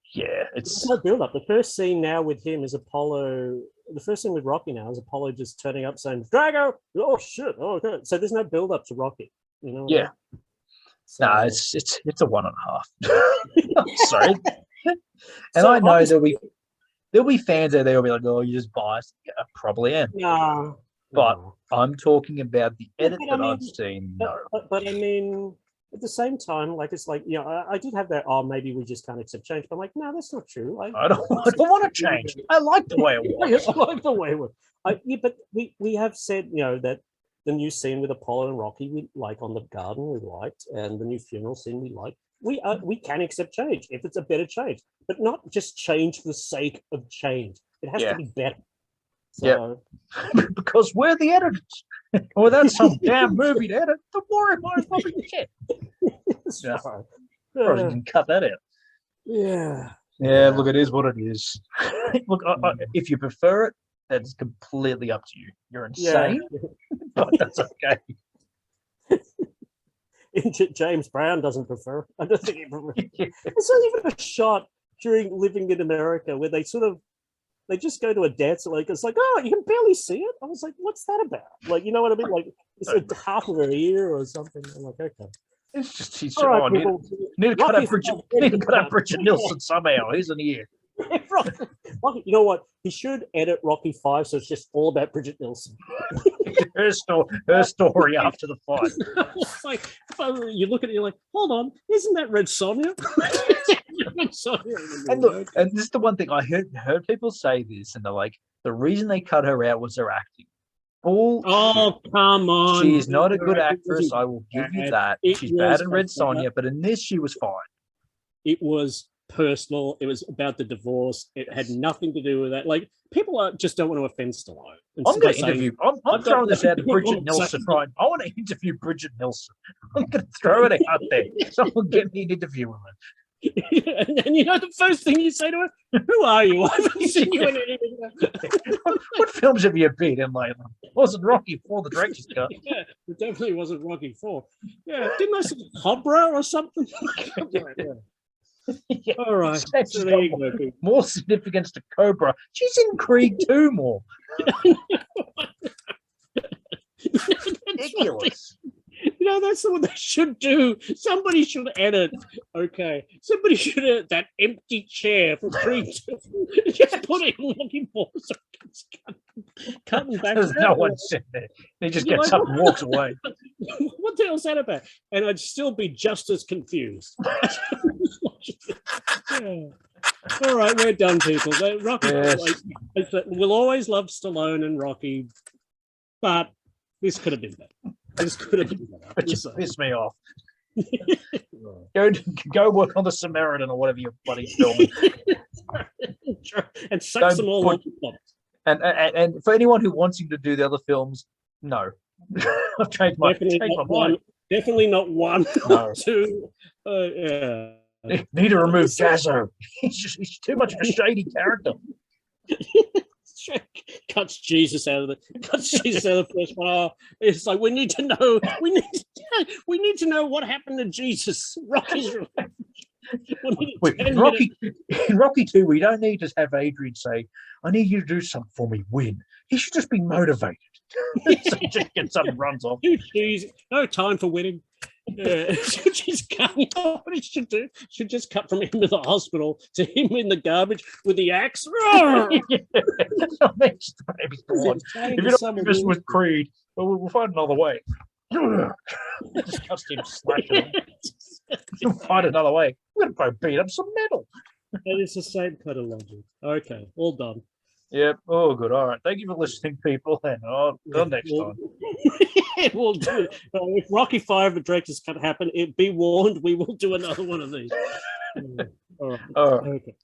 no build up. The first scene now with him is Apollo. The first scene with Rocky now is Apollo just turning up saying, Drago, oh shit, oh okay. So there's no build up to Rocky, you know? Yeah. So, No, it's a 1.5. I'm sorry. And So I know obviously- there'll be fans out there who'll be like, "Oh, you're just biased." Yeah, I probably am. no, But no. I'm talking about the Yeah, edit but I that I've mean- seen. But, No, but I mean, at the same time, like it's like, I did have that. Oh, maybe we just can't accept change. But I'm like, no, that's not true. I don't want to change. I like the way it was. I like the way it was. Yeah, but we have said, that the new scene with Apollo and Rocky, we like on the garden, we liked, and the new funeral scene we liked. We can accept change if it's a better change, but not just change for the sake of change. It has Yeah. to be better. Yeah. So, Because we're the editors. Without some damn movie to edit, the war might as well be shit. that's Yeah. right. Probably can cut that out. Yeah. Yeah, look, it is what it is. Look, if you prefer it, that's completely up to you. You're insane, but that's okay. James Brown doesn't prefer. I don't think he prefers. It's not even a shot during Living in America where they they just go to a dance. Like it's like, oh, you can barely see it. I was like, what's that about? Like, you know what I mean? Like it's like half of her ear or something. I'm like, okay. It's just he's All right, need people. to cut out Rocky's- Bridget Nielsen somehow. Here's an ear. Rocky, you know what? He should edit Rocky 5 so it's just all about Bridget Nielsen. Her story after the fight. It's like you look at it, you're like, hold on, isn't that Red Sonja? Red Sonja. And look, and this is the one thing I heard people say this, and they're like, the reason they cut her out was her acting. Bullshit. Oh, come on. She is not a good Her actress. acting I will give you bad. that. It She's was bad in Red bad. Sonja, but in this, she was fine. It was personal. It was about the divorce. It had nothing to do with that. Like, people just don't want to offend Stallone. And I'm so going by to saying- interview. I'm throwing this out to Bridget Nielsen, right? I want to interview Bridget Nielsen. I'm going to throw it out there. Someone get me an interview with her. and you know the first thing you say to her, who are you? I haven't seen you in anything. What films have you been in lately? Wasn't Rocky for the director's cut? Yeah, it definitely wasn't Rocky 4. Yeah, didn't I see Cobra or something? Yeah. All right. She's So got there you go, people. more significance to Cobra. She's in Creed 2 more. Ridiculous. That's what they should do. Somebody should edit. Okay. Somebody should edit that empty chair for Creed 2. Just put it in looking for so it's cutting back. There's no one sitting there. He just You're gets like, up and walks away. What the hell's that about? And I'd still be just as confused. Yeah. All right, we're done, people. Rocky, Yes. we'll always love Stallone and Rocky, but this could have been better. This could have been better. But just piss me off. Go work on the Samaritan or whatever you're bloody filming. And suck some more. And for anyone who wants him to do the other films, no. I've changed my mind. Definitely not one No. or two. Yeah. Need to remove Jazzo. He's too much of a shady character. Cuts Jesus out of the first one. Oh, it's like we need to know what happened to Jesus. Rocky's In Rocky 2, we don't need to have Adrian say, I need you to do something for me, win. He should just be motivated. So he just gets up and runs off. No time for winning. Yeah, just cut. You know what he should do? Should just cut from him to the hospital to him in the garbage with the axe. If you don't do this with Creed, we'll find another way. Just cuts him slashing him. We'll find another way. We're going to go beat up some metal. That is the same kind of logic. Okay, all done. Yep. Oh, good. All right. Thank you for listening, people. And till next time. We'll do it. If Rocky 5 directors can happen, be warned, we will do another one of these. All right. All right. Okay.